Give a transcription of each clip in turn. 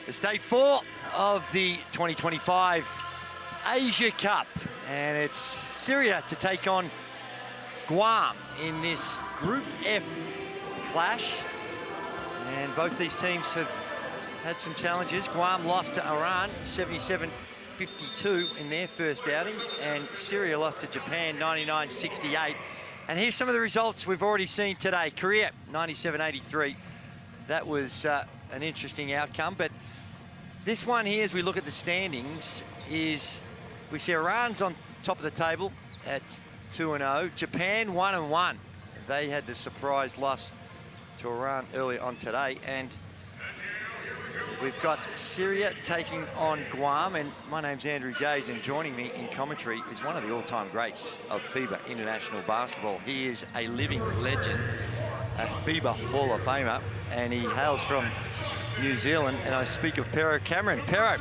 It's day 4 of the 2025 Asia Cup, and it's Syria to take on Guam in this Group F clash. And both these teams have had some challenges. Guam lost to Iran 77-52 in their first outing, and Syria lost to Japan 99-68. And here's some of the results we've already seen today. Korea 97-83. That was an interesting outcome, but this one here, as we look at the standings, is we see Iran's on top of the table at 2-0. Japan 1-1. They had the surprise loss to Iran earlier on today, and we've got Syria taking on Guam. And my name's Andrew Gaze, and joining me in commentary is one of the all-time greats of FIBA international basketball. He is a living legend, a FIBA Hall of Famer, and he hails from New Zealand, and I speak of Pero Cameron. Pero,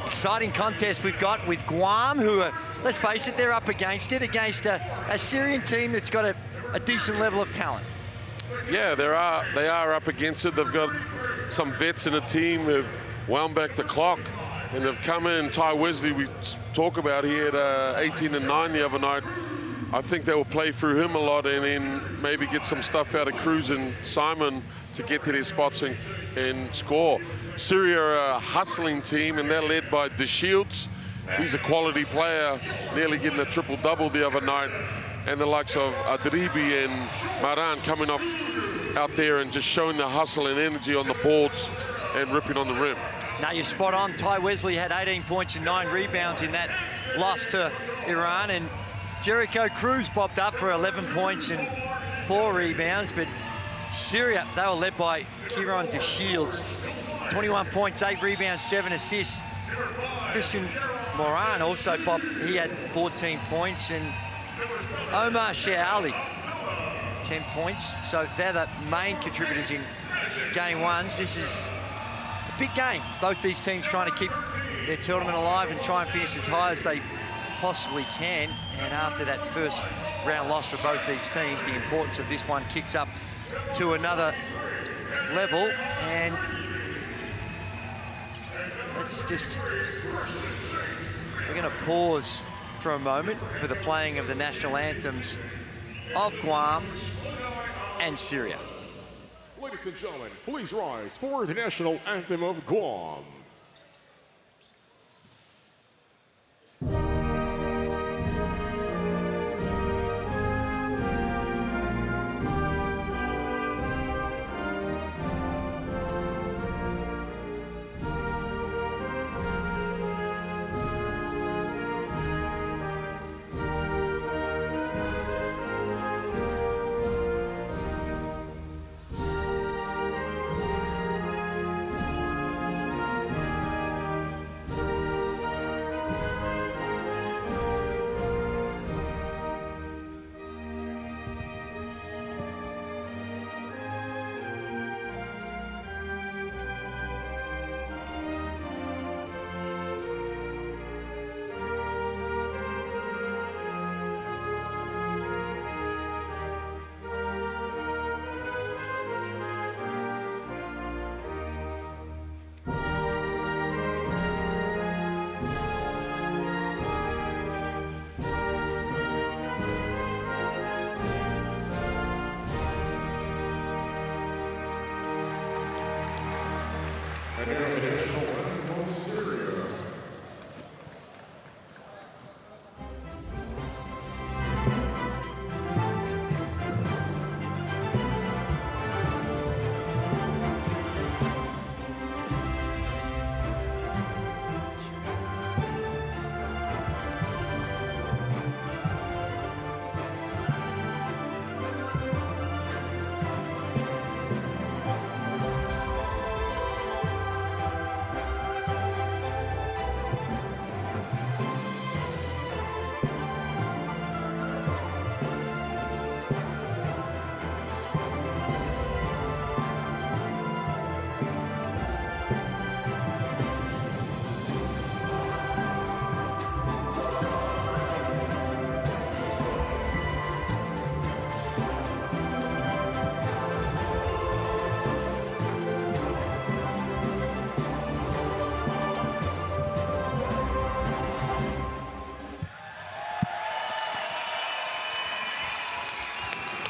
exciting contest we've got with Guam, who are, let's face it, they're up against it, against a Syrian team that's got a decent level of talent. Yeah, they are up against it. They've got some vets in the team who've wound back the clock, and they've come in. Ty Wesley, we talk about, he had 18-9 the other night. I think they will play through him a lot, and then maybe get some stuff out of Cruz and Simon to get to their spots and score. Syria are a hustling team, and they're led by De Shields. He's a quality player, nearly getting a triple-double the other night. And the likes of Adribi and Maran coming off out there and just showing the hustle and energy on the boards and ripping on the rim. Now, you're spot on. Ty Wesley had 18 points and 9 rebounds in that loss to Iran, and Jericho Cruz popped up for 11 points and 4 rebounds, but Syria, they were led by Kieron De Shields. 21 points, 8 rebounds, 7 assists. Christian Moran also popped. He had 14 points, and Omar Sheali, 10 points. So they're the main contributors in game ones. This is a big game. Both these teams trying to keep their tournament alive and try and finish as high as they possibly can. And after that first round loss for both these teams, the importance of this one kicks up to another level. And we're going to pause for a moment for the playing of the national anthems of Guam and Syria. Ladies and gentlemen, please rise for the national anthem of Guam.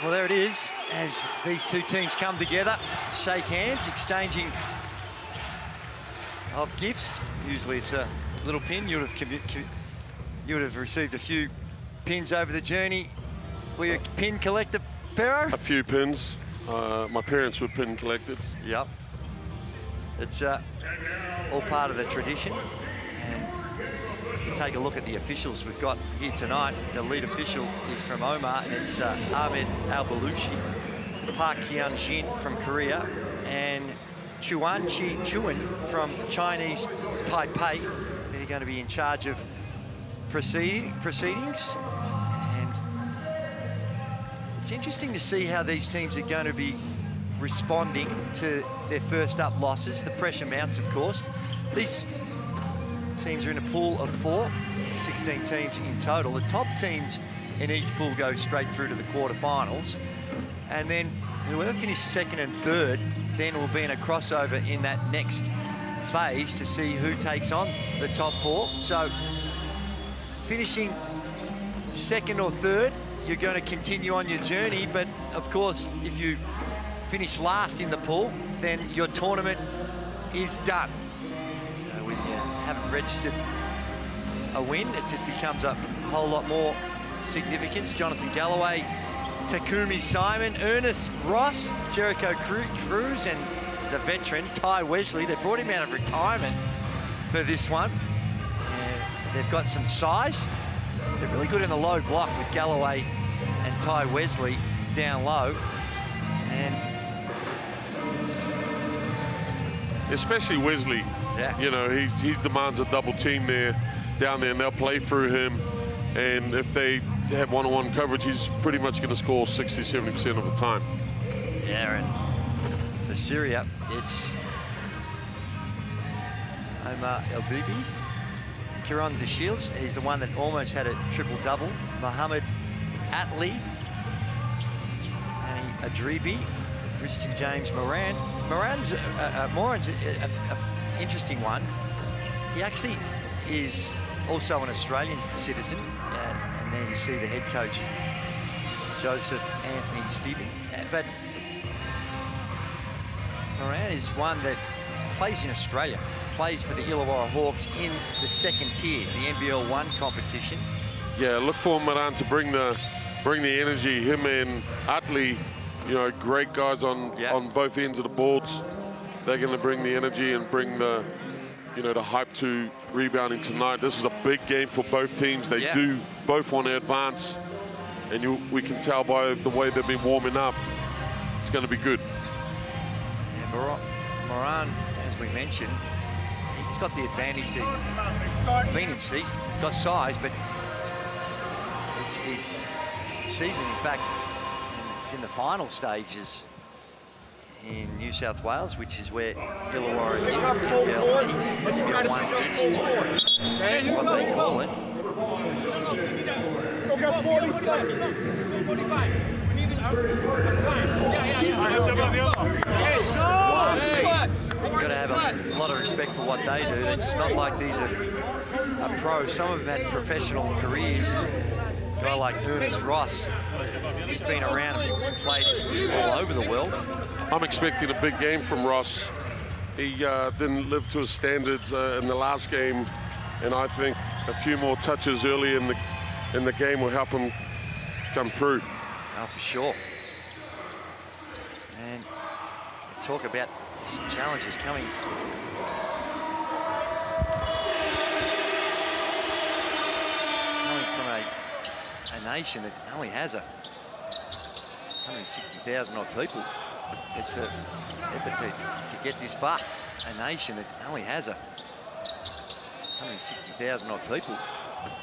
Well, there it is, as these two teams come together, shake hands, exchanging of gifts. Usually it's a little pin. You would have received a few pins over the journey. Were you a pin collector, Pero? A few pins. My parents were pin collected. Yep. It's all part of the tradition. And take a look at the officials we've got here tonight. The lead official is from Omar, and it's Ahmed Al-Baluchi, Park Hyun-jin from Korea, and Chuan Chi-chuan from Chinese Taipei. They're going to be in charge of proceedings. And it's interesting to see how these teams are going to be responding to their first up losses. The pressure mounts, of course. These teams are in a pool of 4, 16 teams in total. The top teams in each pool go straight through to the quarterfinals. And then whoever finishes second and third then will be in a crossover in that next phase to see who takes on the top 4. So finishing second or third, you're going to continue on your journey. But of course, if you finish last in the pool, then your tournament is done. When you haven't registered a win, it just becomes a whole lot more significance. Jonathan Galloway, Takumi Simon, Ernest Ross, Jericho Cruz, and the veteran Ty Wesley. They brought him out of retirement for this one. And they've got some size. They're really good in the low block with Galloway and Ty Wesley down low. And especially Wesley. yeah. You know, he demands a double team down there, and they'll play through him. And if they have one-on-one coverage, he's pretty much going to score 60-70% of the time. Yeah, and for Syria, it's Omar El-Bibi, Kiran DeShields, he's the one that almost had a triple-double, Mohammed Atli, Annie Adribi, Christian James Moran. Moran's an interesting one. He actually is also an Australian citizen, and there you see the head coach, Joseph Anthony Stephen. But Moran is one that plays in Australia, plays for the Illawarra Hawks in the second tier, the NBL 1 competition. Yeah, look for Moran to bring the energy. Him and Utley, you know, great guys on both ends of the boards. They're going to bring the energy and bring the, you know, the hype to rebounding tonight. This is a big game for both teams. They do both want to advance, and we can tell by the way they've been warming up, it's going to be good. Yeah, Moran, as we mentioned, he's got the advantage that he's been in season, got size, but it's his season, in fact, it's in the final stages in New South Wales, which is where Illawarra is. That's what they call it. We've got 40 seconds. 45. We need time. You've got to have a lot of respect for what they do. It's not like these are pros. Some of them had professional careers. A guy like Ernest Ross, he's been around and played all over the world. I'm expecting a big game from Ross. He didn't live to his standards in the last game, and I think a few more touches early in the game will help him come through. Oh, for sure. And talk about some challenges coming. Coming from a nation that only has 160,000 odd people. It's an effort to get this far. A nation that only has 160,000 odd people.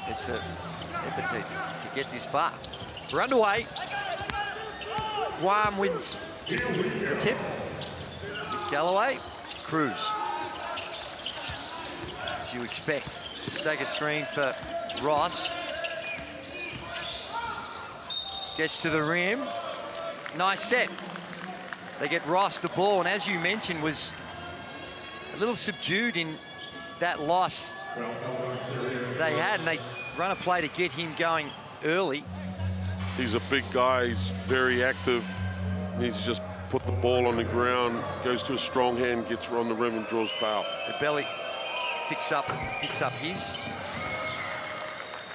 It's an effort to get this far. We're underway. Guam wins the tip. Galloway, Cruz. As you expect. Stagger screen for Ross. Gets to the rim. Nice set. They get Ross the ball, and as you mentioned, was a little subdued in that loss they had, and they run a play to get him going early. He's a big guy, he's very active. Needs to just put the ball on the ground, goes to a strong hand, gets on the rim and draws foul. The belly picks up his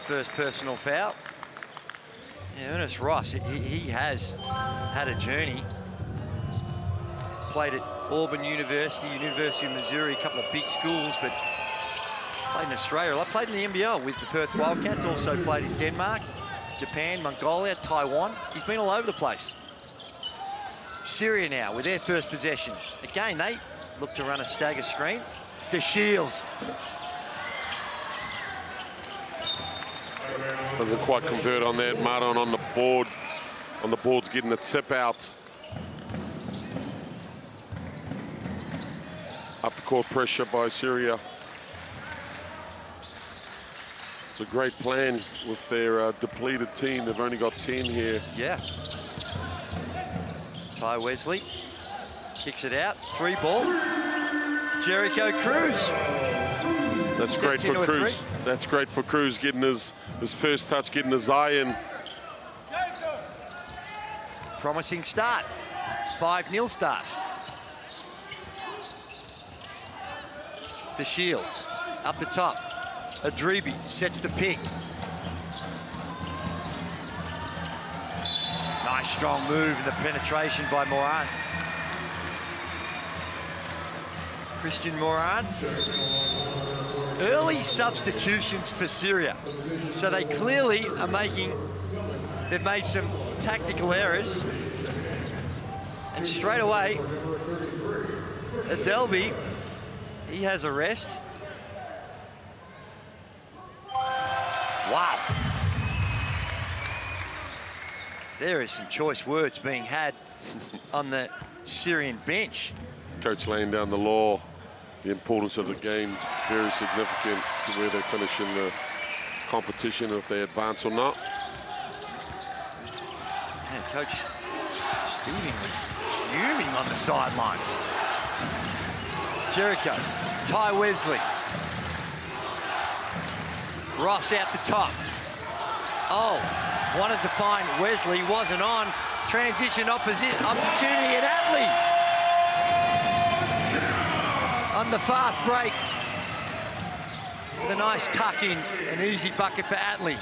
first personal foul. Yeah, Ernest Ross, he has had a journey. Played at Auburn University, University of Missouri, a couple of big schools, but played in Australia. I played in the NBL with the Perth Wildcats, also played in Denmark, Japan, Mongolia, Taiwan. He's been all over the place. Syria now with their first possession. Again, they look to run a stagger screen. DeShields. Doesn't quite convert on that. Martin on the board. On the board's getting the tip out. Up the court pressure by Syria. It's a great plan with their depleted team. They've only got 10 here. Yeah. Ty Wesley kicks it out. 3 ball. Jericho Cruz. That's great for Cruz. That's great for Cruz, getting his first touch, getting his eye in. Promising start. 5-0 start. DeShields up the top. Adribi sets the pick. Nice strong move and the penetration by Moran. Christian Moran. Early substitutions for Syria. So they clearly are they've made some tactical errors. And straight away, Adelby, he has a rest. Wow. There is some choice words being had on the Syrian bench. Coach laying down the law, the importance of the game, very significant to where they finish in the competition, if they advance or not. Yeah, Coach Steving was fuming on the sidelines. Jericho, Ty Wesley. Ross out the top. Oh, wanted to find Wesley, wasn't on. Transition opportunity, and Atley on the fast break. With a nice tuck in, an easy bucket for Atley.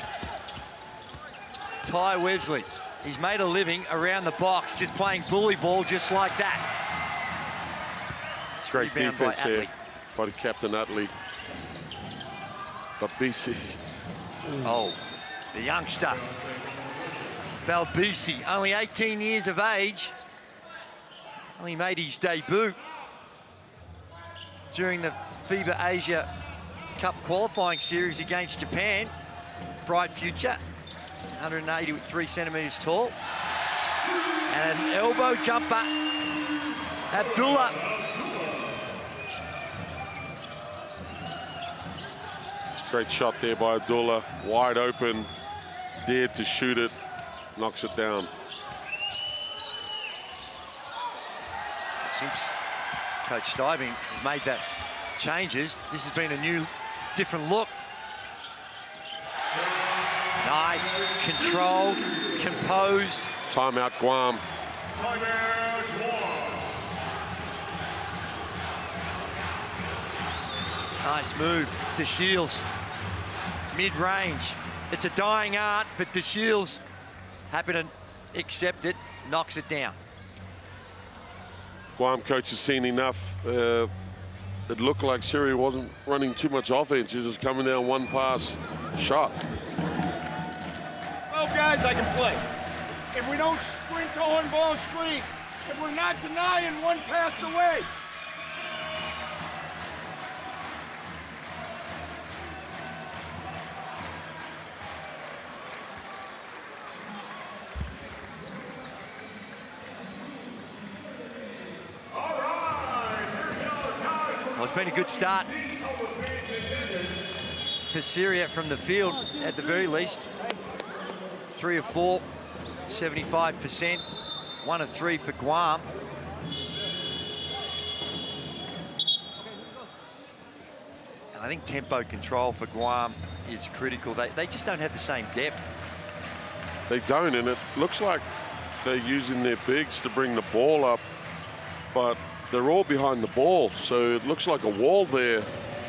Ty Wesley, he's made a living around the box, just playing bully ball just like that. Great defense here by the captain Atley. But BC. Oh, the youngster. Balbisi, only 18 years of age. Only made his debut during the FIBA Asia Cup qualifying series against Japan. Bright future, 183 centimeters tall. And an elbow jumper, Abdullah. Great shot there by Abdullah, wide open, dared to shoot it, knocks it down. Since Coach Stuyvesant has made that changes, this has been a new, different look. Nice, controlled, composed. Timeout Guam. Nice move, DeShields. Mid-range. It's a dying art, but DeShields happy to accept it, knocks it down. Guam coach has seen enough. It looked like Syria wasn't running too much offense. He was just coming down one pass shot. 12 guys I can play. If we don't sprint to on-ball screen, if we're not denying one pass away, Well, it's been a good start for Syria from the field, at the very least. 3 of 4, 75%. 1 of 3 for Guam. And I think tempo control for Guam is critical. They just don't have the same depth. they don't, and it looks like they're using their bigs to bring the ball up, but they're all behind the ball, so it looks like a wall there.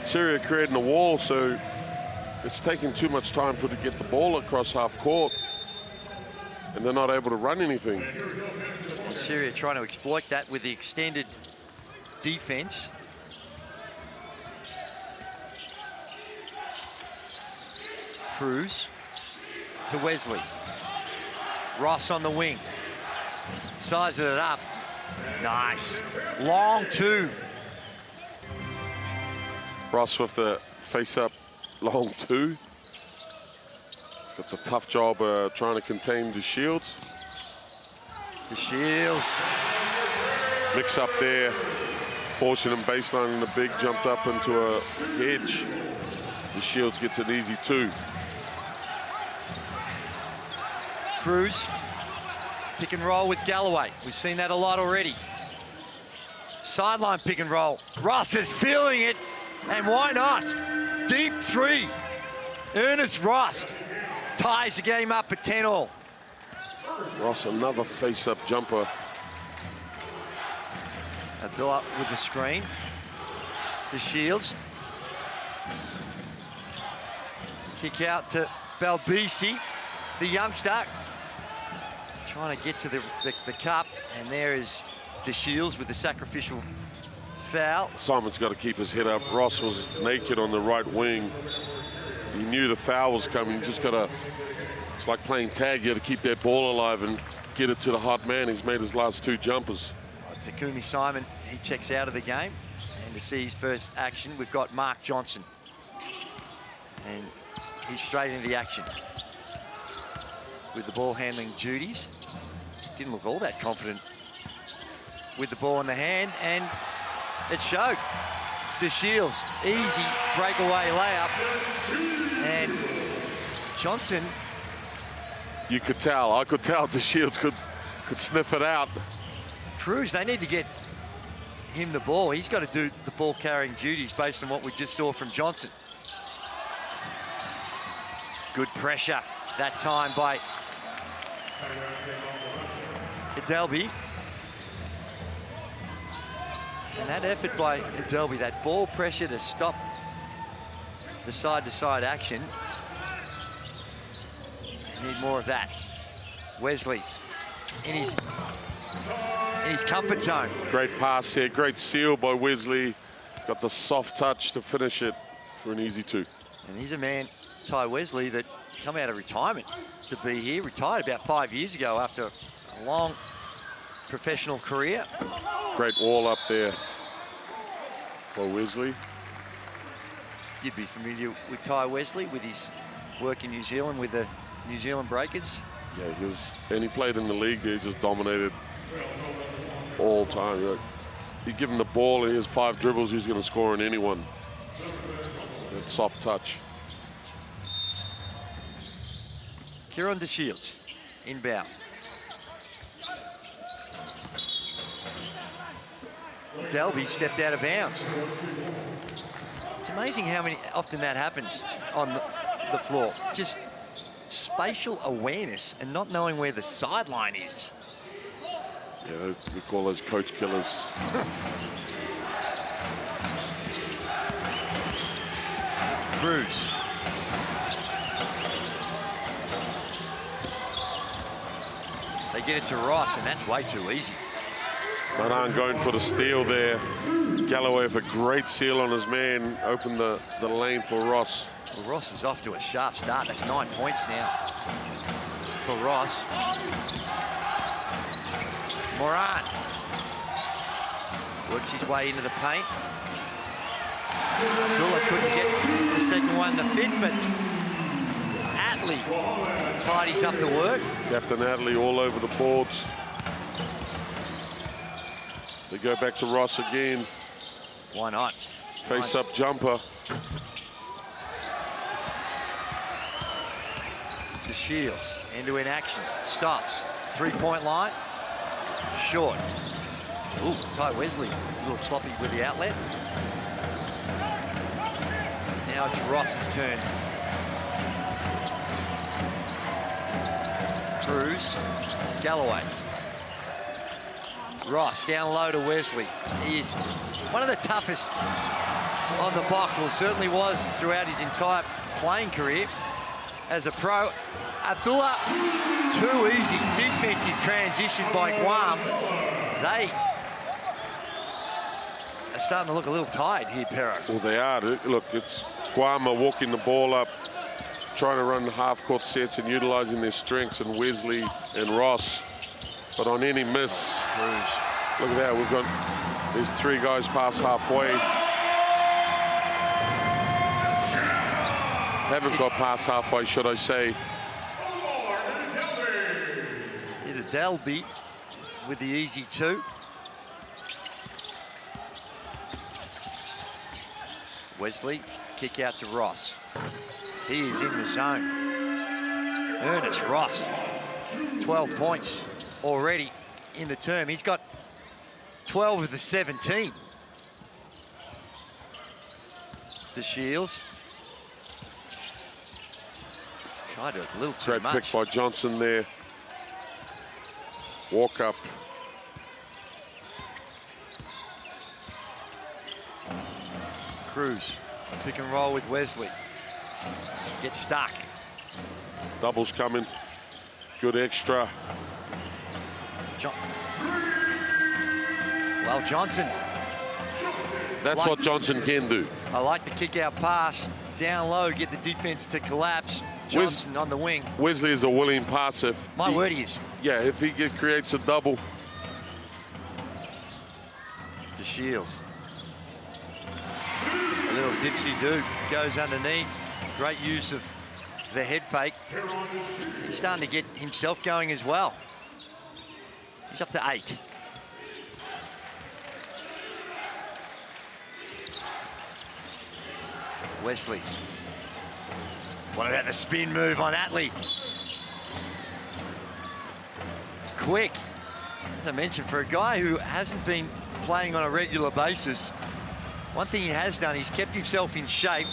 Syria creating a wall, so it's taking too much time for to get the ball across half court, and they're not able to run anything. And Syria trying to exploit that with the extended defense. Cruz to Wesley. Ross on the wing. Sizes it up. Nice. Long two. Ross with the face-up long two. Got the tough job trying to contain the Shields. The Shields. Mix up there. Forcing him baseline, and the big jumped up into a hedge. The Shields gets an easy two. Cruz, pick and roll with Galloway. We've seen that a lot already. Sideline pick and roll. Ross is feeling it, and why not? Deep three. Ernest Ross ties the game up at 10-all. Ross, another face-up jumper. Abdullah with the screen. The Shields. Kick out to Balbisi, the youngster. Trying to get to the cup, and there is the Shields with the sacrificial foul. Simon's got to keep his head up. Ross was naked on the right wing. He knew the foul was coming. You just got to, it's like playing tag. You got to keep that ball alive and get it to the hot man. He's made his last two jumpers. Takumi Simon, he checks out of the game. And to see his first action, we've got Mark Johnson. And he's straight into the action with the ball handling duties. Didn't look all that confident with the ball in the hand, and it showed. De Shields, easy breakaway layup, and Johnson. You could tell, I could tell De Shields could sniff it out. Cruz, they need to get him the ball. He's got to do the ball carrying duties based on what we just saw from Johnson. Good pressure that time by Adelby. And that effort by Adelby, that ball pressure to stop the side-to-side action. They need more of that. Wesley in his comfort zone. Great pass here, great seal by Wesley. Got the soft touch to finish it for an easy two. And he's a man, Ty Wesley, that come out of retirement to be here. Retired about 5 years ago after a long professional career. Great wall up there by Wesley. You'd be familiar with Ty Wesley with his work in New Zealand with the New Zealand Breakers. Yeah, he played in the league there, just dominated all time. You give him the ball and he has 5 dribbles, he's going to score on anyone. That soft touch. Kieran De Shields, inbound. Delby stepped out of bounds. It's amazing how often that happens on the floor. Just spatial awareness and not knowing where the sideline is. Yeah, we call those coach killers. Cruz. They get it to Ross, and that's way too easy. Maran going for the steal there. Galloway with a great seal on his man. Opened the lane for Ross. Well, Ross is off to a sharp start. That's 9 points now for Ross. Moran works his way into the paint. Abdullah couldn't get the second one to fit, but Atley tidies up the work. Captain Atley all over the boards. They go back to Ross again. Why not? Face-up jumper. The Shields, end-to-end action, stops. 3-point line, short. Ooh, Ty Wesley, a little sloppy with the outlet. Now it's Ross's turn. Cruz, Galloway. Ross down low to Wesley. He is one of the toughest on the box, well, certainly was throughout his entire playing career as a pro. Abdullah, too easy defensive transition by Guam. They are starting to look a little tired here, Pero. Well, they are. Look, it's Guam are walking the ball up, trying to run half-court sets and utilising their strengths, and Wesley and Ross. But on any miss, look at that, we've got these three guys past halfway. Haven't got past halfway, should I say. It'll Delby with the easy two. Wesley, kick out to Ross. He is in the zone. Ernest Ross, 12 points already in the term. He's got 12 of the 17. To Shields. Tried to a little too Great much. pick by Johnson there. Walk up. Cruz, pick and roll with Wesley. Gets stuck. Doubles coming. Good extra. Well, Johnson. That's what Johnson can do. I like the kick out pass. Down low, get the defense to collapse. Johnson on the wing. Wesley is a willing passer. My word, he is. Yeah, if he creates a double. To Shields. A little dipsy-do goes underneath. Great use of the head fake. He's starting to get himself going as well. He's up to 8. Wesley. What about the spin move on Atley? Quick. As I mentioned, for a guy who hasn't been playing on a regular basis, one thing he has done, he's kept himself in shape.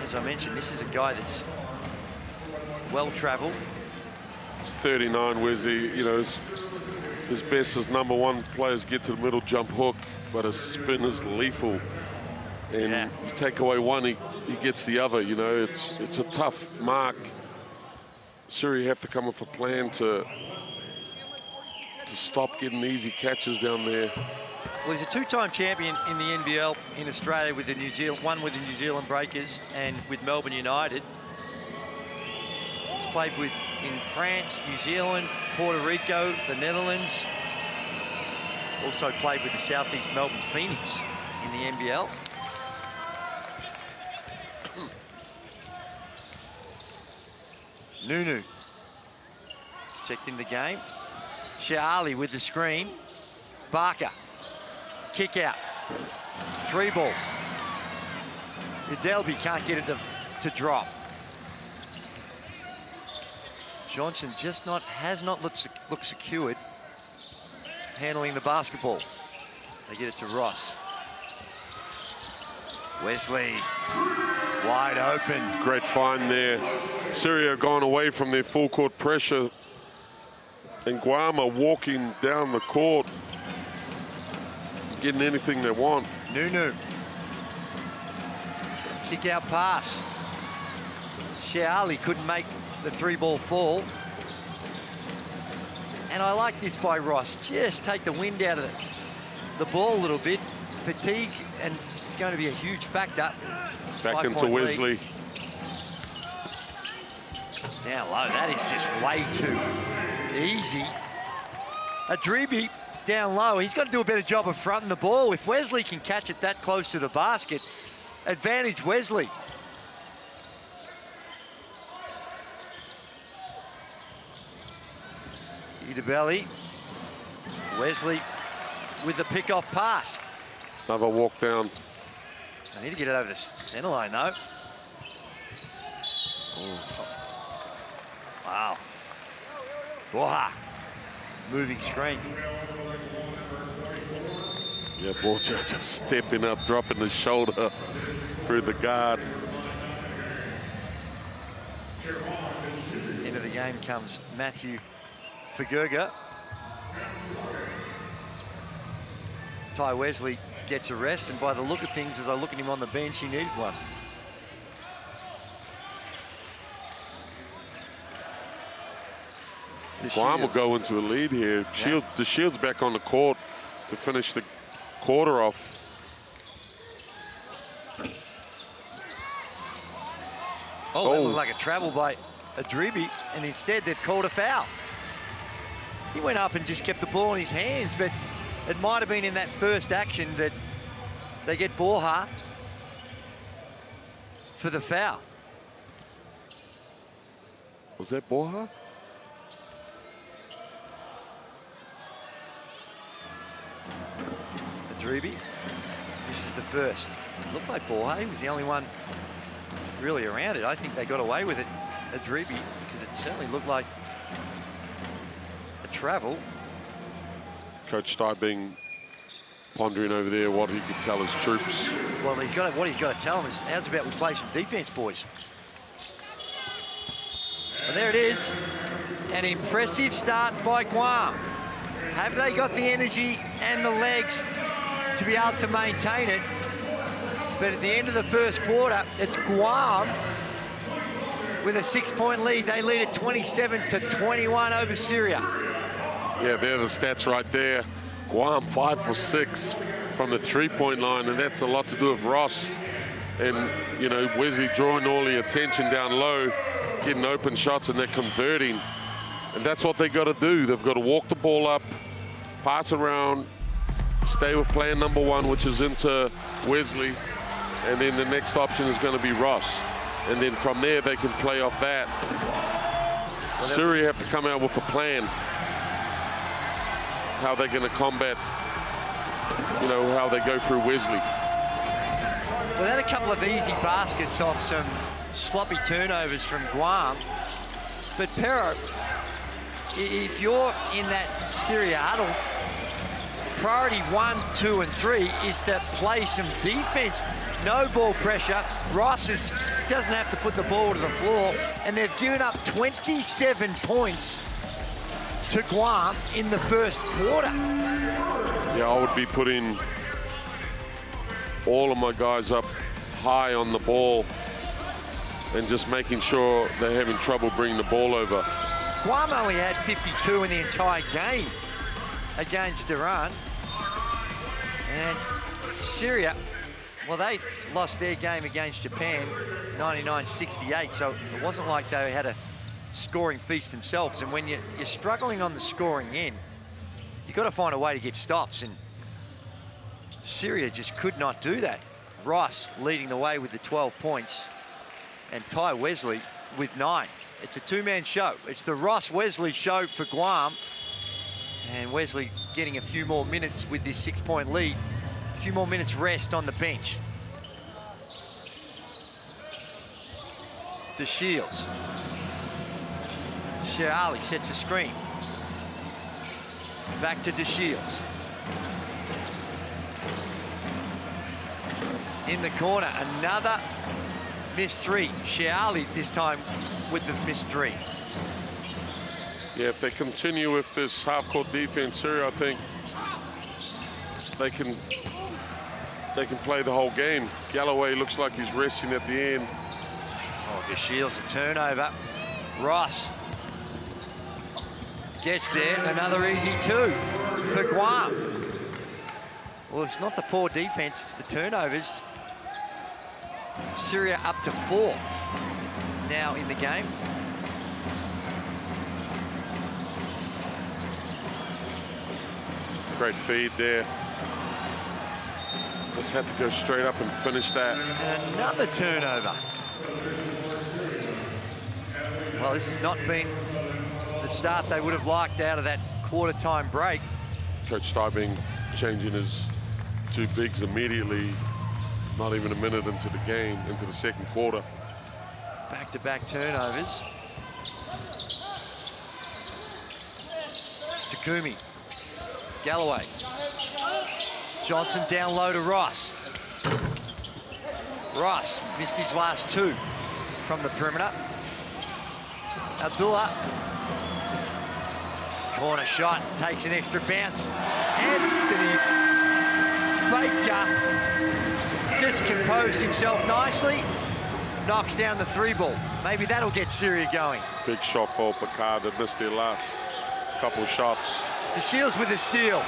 As I mentioned, this is a guy that's well-travelled. He's 39, Wesley. You know, his best as #1 players get to the middle jump hook, but his spin is lethal. And you take away one, he gets the other. You know, it's a tough mark. Syria have to come up with a plan to stop getting easy catches down there. Well, he's a two-time champion in the NBL in Australia with the one with the New Zealand Breakers and with Melbourne United. He's played in France, New Zealand, Puerto Rico, the Netherlands. Also played with the Southeast Melbourne Phoenix in the NBL. Nunu. He's checked in the game. Sha'ali with the screen. Barker. Kick out. 3 ball. Delby can't get it to drop. Johnson just has not looked secured handling the basketball. They get it to Ross. Wesley, wide open. Great find there. Syria have gone away from their full court pressure, and Guam are walking down the court, getting anything they want. Nunu. Kick out pass. Sha'ali couldn't make the 3-ball fall. And I like this by Ross. Just take the wind out of the ball a little bit. Fatigue, and it's going to be a huge factor. Back into Wesley. Lead. Down low, that is just way too easy. Adribi down low, he's got to do a better job of fronting the ball. If Wesley can catch it that close to the basket, advantage Wesley. Idabelli. Wesley with the pick-off pass. Another walk down. I need to get it over the center line, though. Ooh. Wow. Boha. Moving screen. Yeah, Borja just stepping up, dropping the shoulder through the guard. Into the game comes Matthew Fagurga. Ty Wesley gets a rest, and by the look of things, as I look at him on the bench, he needed one. Guam will go into a lead here. Yeah. The Shield's back on the court to finish the quarter off. Oh, that looked like a travel by Adribi, and instead they've called a foul. He went up and just kept the ball in his hands, but it might have been in that first action that they get Borja for the foul. Was that Borja? Adribi, this is the first. It looked like Borja, he was the only one really around it. I think they got away with it, Adribi, because it certainly looked like a travel. Coach Stybing pondering over there what he could tell his troops. Well, what he's got to tell them is, how's about we play some defense, boys? Well, there it is. An impressive start by Guam. Have they got the energy and the legs to be able to maintain it? But at the end of the first quarter, it's Guam with a 6-point lead. They lead at 27-21 over Syria. Yeah, there are the stats right there. Guam 5 for 6 from the 3-point line, and that's a lot to do with Ross. And, you know, Wesley drawing all the attention down low, getting open shots, and they're converting. And that's what they got to do. They've got to walk the ball up, pass around, stay with plan number 1, which is into Wesley. And then the next option is going to be Ross. And then from there, they can play off that. Well, Syria have to come out with a plan. How they're going to combat, you know, how they go through Wesley. Well, they had a couple of easy baskets off some sloppy turnovers from Guam. But Pero, if you're in that Syria huddle, priority 1, 2, and 3 is to play some defense. No ball pressure. Ross doesn't have to put the ball to the floor, and they've given up 27 points to Guam in the first quarter. Yeah, I would be putting all of my guys up high on the ball and just making sure they're having trouble bringing the ball over. Guam only had 52 in the entire game against Iran. And Syria, well, they lost their game against Japan 99-68, so it wasn't like they had a scoring feast themselves. And when you're struggling on the scoring end, you've got to find a way to get stops, and Syria just could not do that. Ross leading the way with the 12 points, and Ty Wesley with 9. It's a two-man show. It's the Ross-Wesley show for Guam, and Wesley getting a few more minutes with this 6-point lead, a few more minutes rest on the bench. To Shields. Shirali sets a screen. Back to DeShields. In the corner, another missed 3. Shirali this time with the missed 3. Yeah, if they continue with this half-court defense here, I think they can play the whole game. Galloway looks like he's resting at the end. Oh, DeShields a turnover. Ross gets there, another easy 2 for Guam. Well, it's not the poor defense, it's the turnovers. Syria up to 4 now in the game. Great feed there. Just had to go straight up and finish that. And another turnover. Well, this has not been the start they would have liked out of that quarter-time break. Coach Stybing changing his 2 bigs immediately, not even a minute into the game, into the second quarter. Back-to-back turnovers. Takumi. Galloway. Johnson down low to Ross. Ross missed his last 2 from the perimeter. Abdullah. Corner shot, takes an extra bounce. Anthony Baker just composed himself nicely. Knocks down the 3-ball. Maybe that'll get Syria going. Big shot for Picard that missed their last couple shots. The Shields with the steal.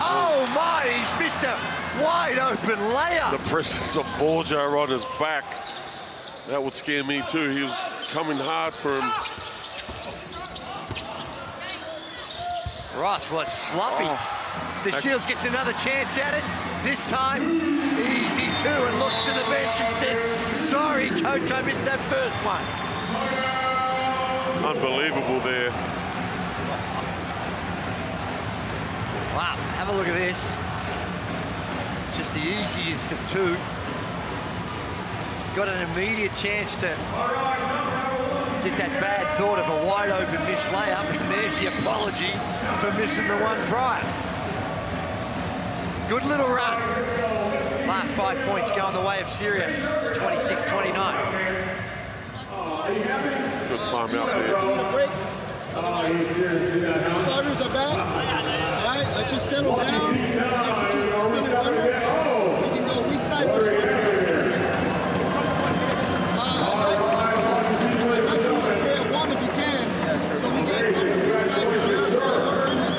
Oh my, he's missed a wide open layup. The presence of Borja on his back. That would scare me too. He was coming hard for him. Ross was sloppy. The Shields gets another chance at it. This time, easy too, and looks to the bench and says, sorry, coach, I missed that first one. Unbelievable there. Wow, have a look at this. Just the easiest of two. Got an immediate chance to get that bad thought of a wide open missed layup, and there's the apology for missing the one prior. Good little run. Last 5 points going the way of Syria. It's 26-29. Good timeout there. Starters are back. All right, let's just settle down. Execute. We're still in thunder. We can go weak side or short side. I'd like you to stay at 1 if you can. So we get thunder weak side to Jared Order and this.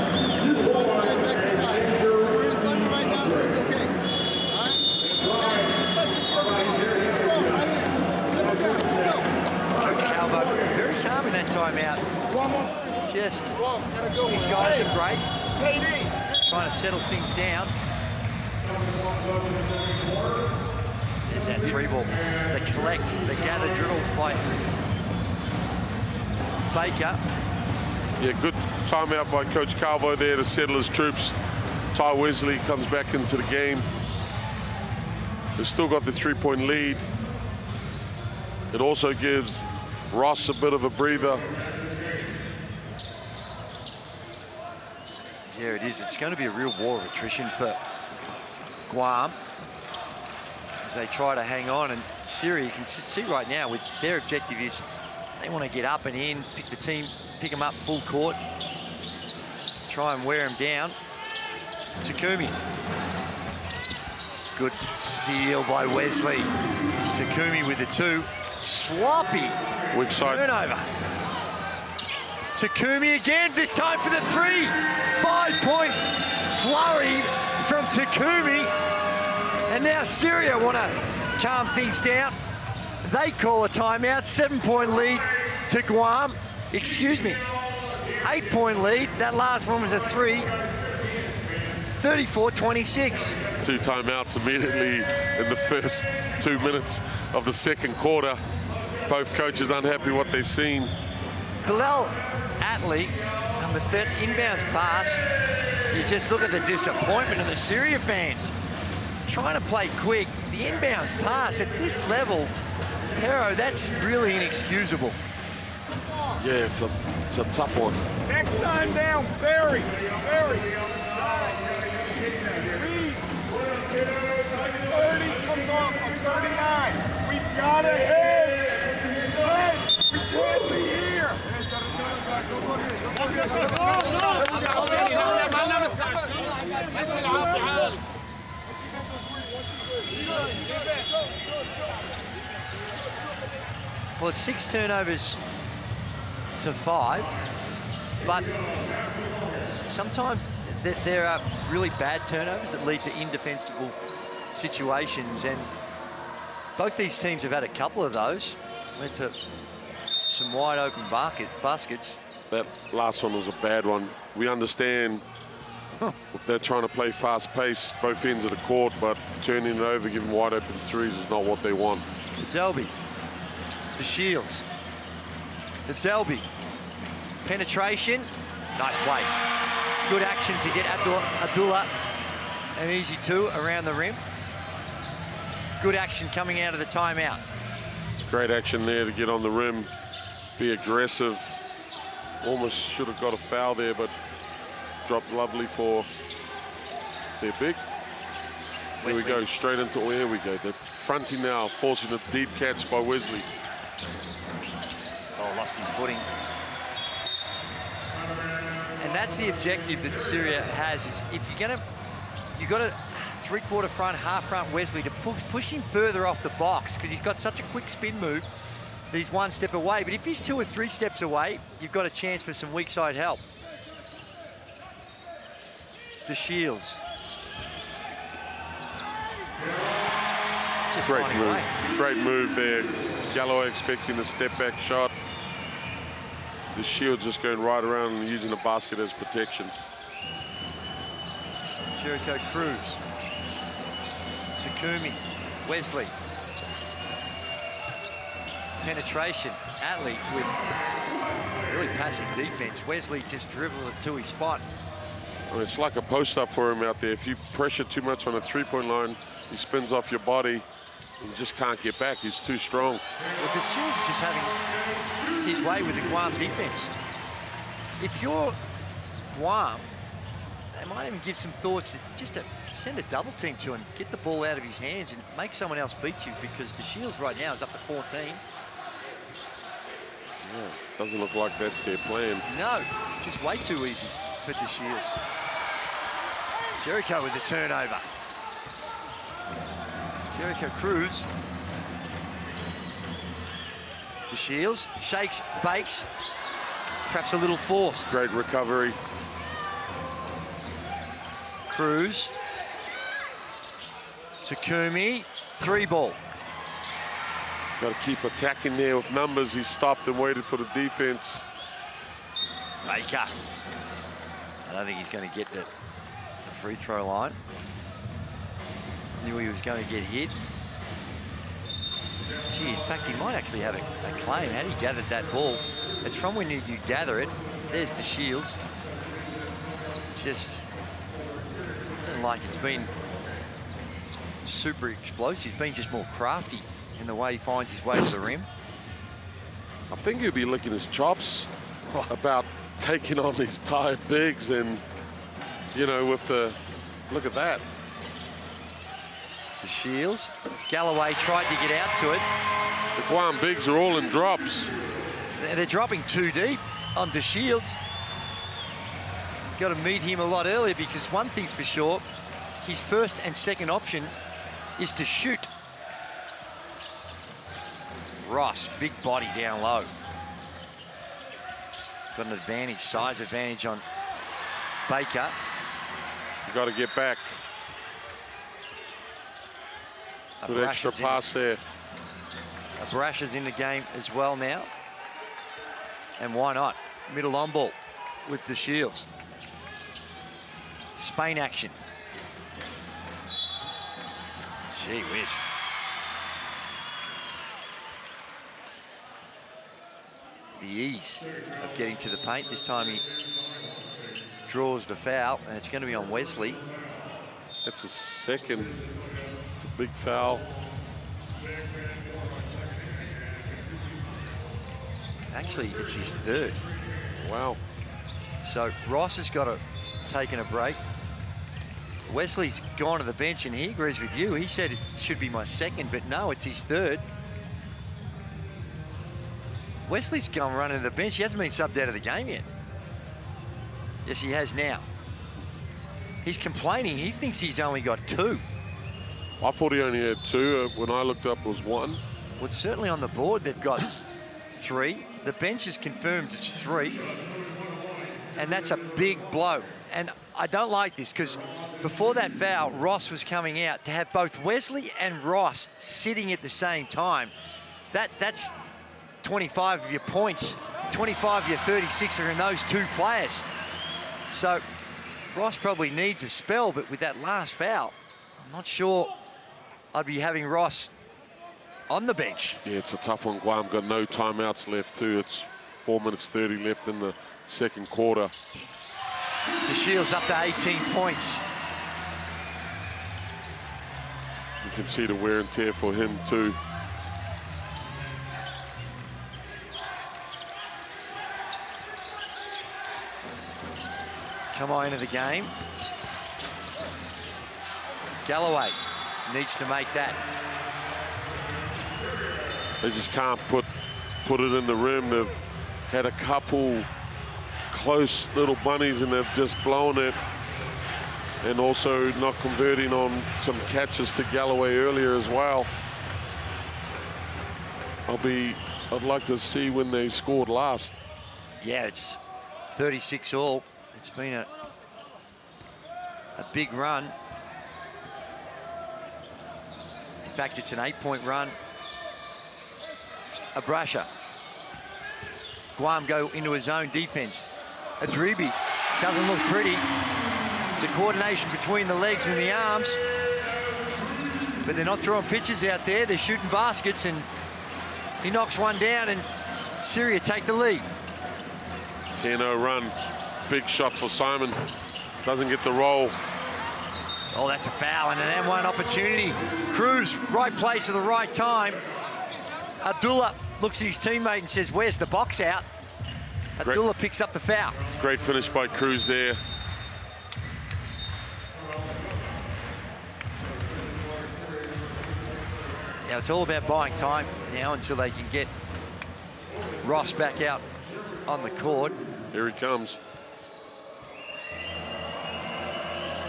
Weak side back to tie. We're in thunder right now, so it's okay. All right? Guys, let's settle down. Let's go. Coach Calvo, very calm in that timeout. Just, these guys are great. Trying to settle things down. There's that 3-ball. The collect, the gather dribble by Baker. Yeah, good timeout by Coach Calvo there to settle his troops. Ty Wesley comes back into the game. They've still got the 3-point lead. It also gives Ross a bit of a breather. There it is. It's going to be a real war of attrition for Guam as they try to hang on. And Syria, you can see right now, with their objective is they want to get up and in, pick them up full court, try and wear them down. Takumi. Good steal by Wesley. Takumi with the 2. Sloppy Weak side. turnover. Takumi again, this time for the 3. 5-point flurry from Takumi. And now Syria want to calm things down. They call a timeout. 7-point lead to Guam. Excuse me. 8-point lead. That last one was a 3. 34-26. 2 timeouts immediately in the first 2 minutes of the second quarter. Both coaches unhappy what they've seen. Bilal Atley, number 30, inbounds pass. You just look at the disappointment of the Syria fans. Trying to play quick. The inbounds pass at this level, Pero, that's really inexcusable. Yeah, it's a tough one. Next time down, Barry. Barry. 30 comes off on 39. We've got to hedge. Hedge. We can't be here. Well, it's 6 turnovers to 5, but sometimes there are really bad turnovers that lead to indefensible situations, and both these teams have had a couple of those, led to some wide open baskets. That last one was a bad one. We understand they're trying to play fast pace, both ends of the court, but turning it over, giving wide open threes is not what they want. Delby to Shields. The Delby. Penetration. Nice play. Good action to get Abdullah an easy 2 around the rim. Good action coming out of the timeout. Great action there to get on the rim, be aggressive. Almost should have got a foul there, but dropped lovely for their big. Here we go, straight into, here we go. They're fronting now, forcing a deep catch by Wesley. lost his footing. And that's the objective that Syria has, is if you've got a three-quarter front, half front Wesley to push him further off the box, because he's got such a quick spin move that he's one step away. But if he's 2 or 3 steps away, you've got a chance for some weak side help. The Shields. Just great move. Great move there. Galloway expecting the step back shot. The Shield just going right around and using the basket as protection. Jericho Cruz. Takumi. Wesley. Penetration. Atlee with really passive defense. Wesley just dribbled it to his spot. I mean, it's like a post-up for him out there. If you pressure too much on the three-point line, he spins off your body. You just can't get back. He's too strong. Well, the Shields are just having his way with the Guam defense. If you're Guam, they might even give some thoughts to just to send a double team to him, get the ball out of his hands and make someone else beat you, because the Shields right now is up to 14. Yeah, doesn't look like that's their plan. No, it's just way too easy for the Shields. Jericho with the turnover. Jericho Cruz. The Shields shakes, bakes, perhaps a little forced. Great recovery. Cruz. Takumi, 3 ball. Got to keep attacking there with numbers. He stopped and waited for the defense. Baker. I don't think he's going to get the free throw line. Knew he was going to get hit. Gee, in fact, he might actually have a claim. Had he gathered that ball? It's from when you gather it. There's the Shields. Just doesn't like it's been super explosive. He's been just more crafty in the way he finds his way to the rim. I think he'll be licking his chops about taking on these tired bigs, and you know, with the look at that. The Shields. Galloway tried to get out to it. The Guam bigs are all in drops. They're dropping too deep on the Shields. Got to meet him a lot earlier, because one thing's for sure, his first and second option is to shoot. Ross, big body down low. Got an advantage, size advantage on Baker. You got to get back. Good extra pass there. Brasher's in the game as well now. And why not? Middle on ball with the Shields. Spain action. Gee whiz. The ease of getting to the paint. This time he draws the foul, and it's going to be on Wesley. That's his second. It's a big foul. Actually, it's his third. Wow. So Ross has got to taken a break. Wesley's gone to the bench, and he agrees with you. He said it should be my second, but no, it's his third. Wesley's gone running to the bench. He hasn't been subbed out of the game yet. Yes, he has now. He's complaining. He thinks he's only got 2. I thought he only had 2. When I looked up, it was 1. Well, it's certainly on the board they've got 3. The bench has confirmed it's 3. And that's a big blow. And I don't like this, because before that foul, Ross was coming out. To have both Wesley and Ross sitting at the same time, that's 25 of your points. 25 of your 36 are in those 2 players. So Ross probably needs a spell, but with that last foul, I'm not sure I'd be having Ross on the bench. Yeah, it's a tough one. Guam got no timeouts left too. It's 4 minutes 30 left in the second quarter. The Shields up to 18 points. You can see the wear and tear for him too. Come on into the game. Galloway needs to make that. They just can't put it in the rim. had a couple close little bunnies and they've just blown it. And also not converting on some catches to Galloway earlier as well. I'd like to see when they scored last. Yeah, it's 36 all. It's been a big run. In fact, it's an 8-point run. Abrasha. Guam go into his own defense. Adribi doesn't look pretty. The coordination between the legs and the arms. But they're not throwing pitches out there. They're shooting baskets, and he knocks one down, and Syria take the lead. 10-0 run. Big shot for Simon. Doesn't get the roll. Oh, that's a foul and an M1 opportunity. Cruz, right place at the right time. Abdullah looks at his teammate and says, where's the box out? Abdullah picks up the foul. Great finish by Cruz there. Now it's all about buying time now until they can get Ross back out on the court. Here he comes.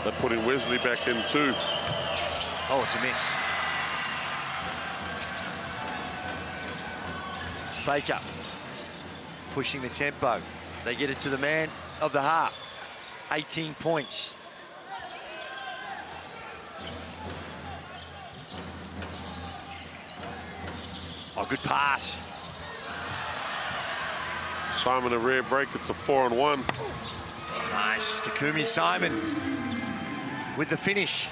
They're putting Wesley back in too. Oh, it's a miss. Baker pushing the tempo. They get it to the man of the half. 18 points. Oh, good pass. Simon, a rare break. It's a 4-on-1. Nice. Takumi Simon with the finish.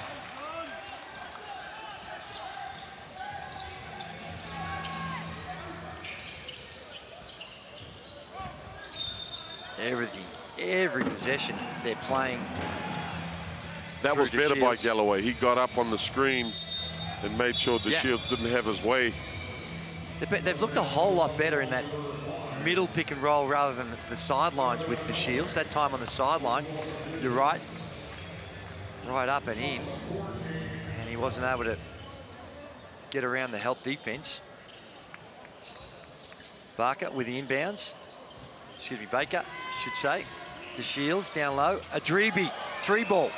Everything, every possession they're playing. That was better by DeShields. Galloway. He got up on the screen and made sure DeShields didn't have his way. They've looked a whole lot better in that middle pick and roll rather than the sidelines with DeShields. That time on the sideline, you're right. Right up and in. And he wasn't able to get around the help defense. Barker with the inbounds. Excuse me, Baker, should say. DeShields down low. Adribi, 3-ball.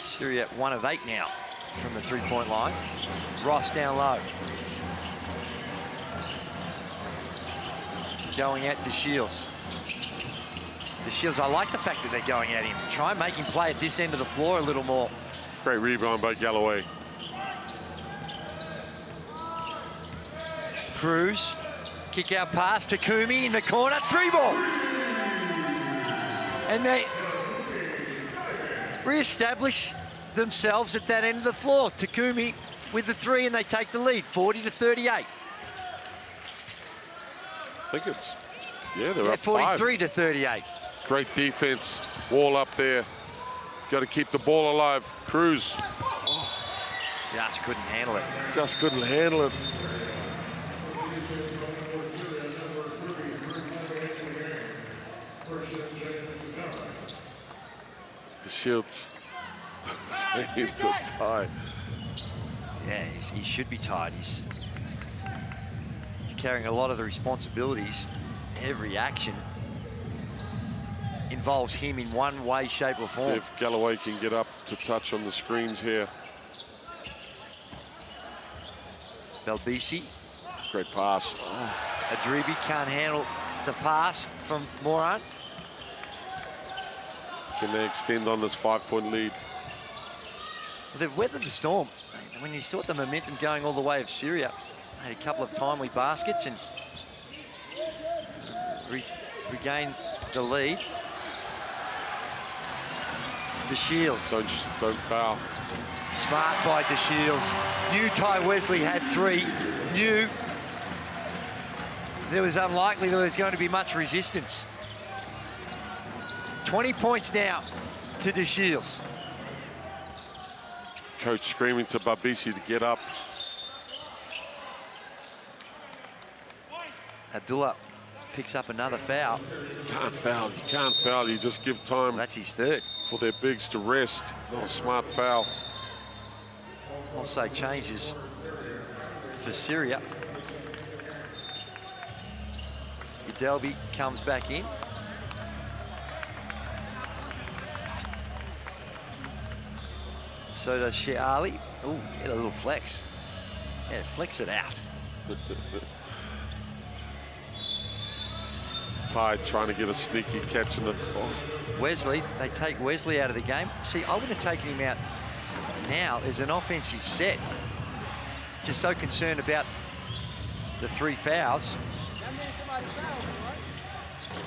Syria 1 of 8 now from the 3-point line. Ross down low. Going at DeShields. DeShields, I like the fact that they're going at him. Try and make him play at this end of the floor a little more. Great rebound by Galloway. Cruz, kick out pass, Takumi in the corner, 3-ball. And they re-establish themselves at that end of the floor. Takumi with the 3 and they take the lead, 40-38. I think it's, they're up 43-38. Great defense, wall up there. Got to keep the ball alive. Cruz. Just couldn't handle it. Just couldn't handle it. DeShields saying it's a tie. Yeah, he should be tied. He's carrying a lot of the responsibilities. Every action involves him in one way, shape or See form. if Galloway can get up to touch on the screens here. Belbisi. Great pass. Adribi can't handle the pass from Moran. Can they extend on this 5-point lead? They've weathered the storm. When you saw the momentum going all the way of Syria, had a couple of timely baskets and regained the lead. DeShields. Don't foul. Smart by DeShields. Knew Ty Wesley had 3. Knew it was unlikely there was going to be much resistance. 20 points now to DeShields. Coach screaming to Babisi to get up. Abdullah picks up another foul. You can't foul. You can't foul. You just give time. That's his 3rd. for their bigs to rest. Not a smart foul. Also changes for Syria. Delby comes back in. So does Sheali. Oh, get a little flex. Yeah, flex it out. Ty trying to get a sneaky catch in the ball. Wesley, they take Wesley out of the game. See, I wouldn't have taken him out now. There's an offensive set. Just so concerned about the 3 fouls. That means somebody fouled him, right?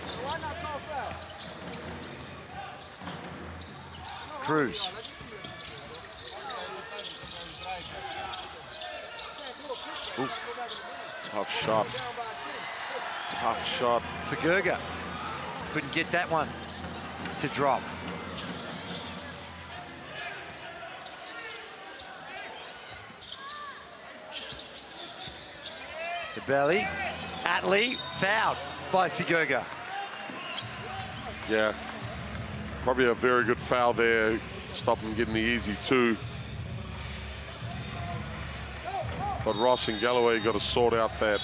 So why not call foul? Cruz. Ooh. Tough shot. Tough shot. For Gerger. Couldn't get that one to drop. The belly. Atley fouled by Figueroa. Yeah. Probably a very good foul there. Stop him getting the easy 2. But Ross and Galloway got to sort out that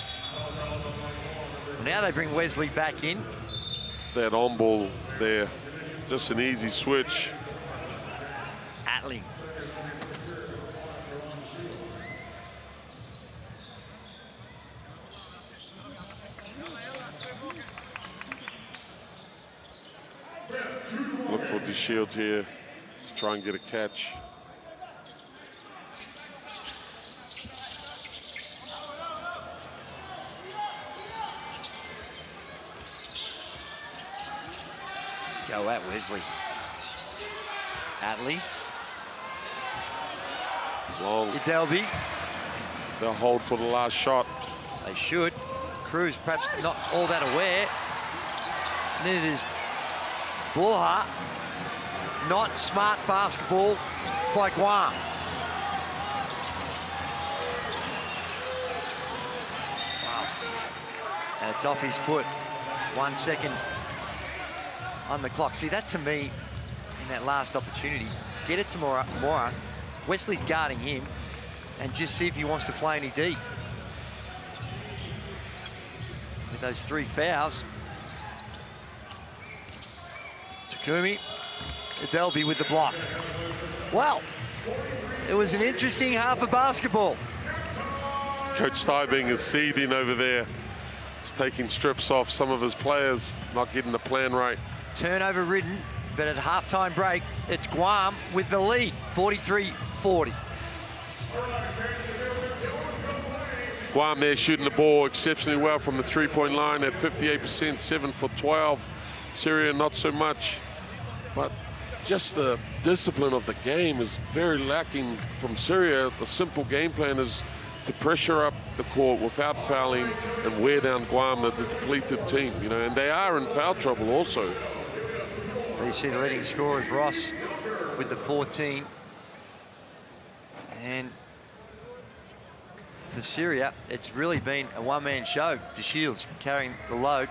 Now they bring Wesley back in. on ball there. Just an easy switch. Atley. Look for DeShields here to try and get a catch. Go at Wesley. Atley. Long. Delby. They'll hold for the last shot. They should. Cruz perhaps not all that aware. Neither is Borja. Not smart basketball by Guam. Wow. And it's off his foot. 1 second on the clock. See, that to me, in that last opportunity, get it to Moran. Wesley's guarding him, and just see if he wants to play any D. With those 3 fouls. Takumi, Delby with the block. Well, it was an interesting half of basketball. Coach Stybing is seething over there. He's taking strips off some of his players, not getting the plan right. Turnover ridden, but at halftime break, it's Guam with the lead, 43-40. Guam there shooting the ball exceptionally well from the 3-point line at 58%, 7 for 12. Syria not so much, but just the discipline of the game is very lacking from Syria. The simple game plan is to pressure up the court without fouling and wear down Guam, the depleted team, you know, and they are in foul trouble also. You see the leading scorer is Ross with the 14. And for Syria, it's really been a one-man show. DeShields carrying the load.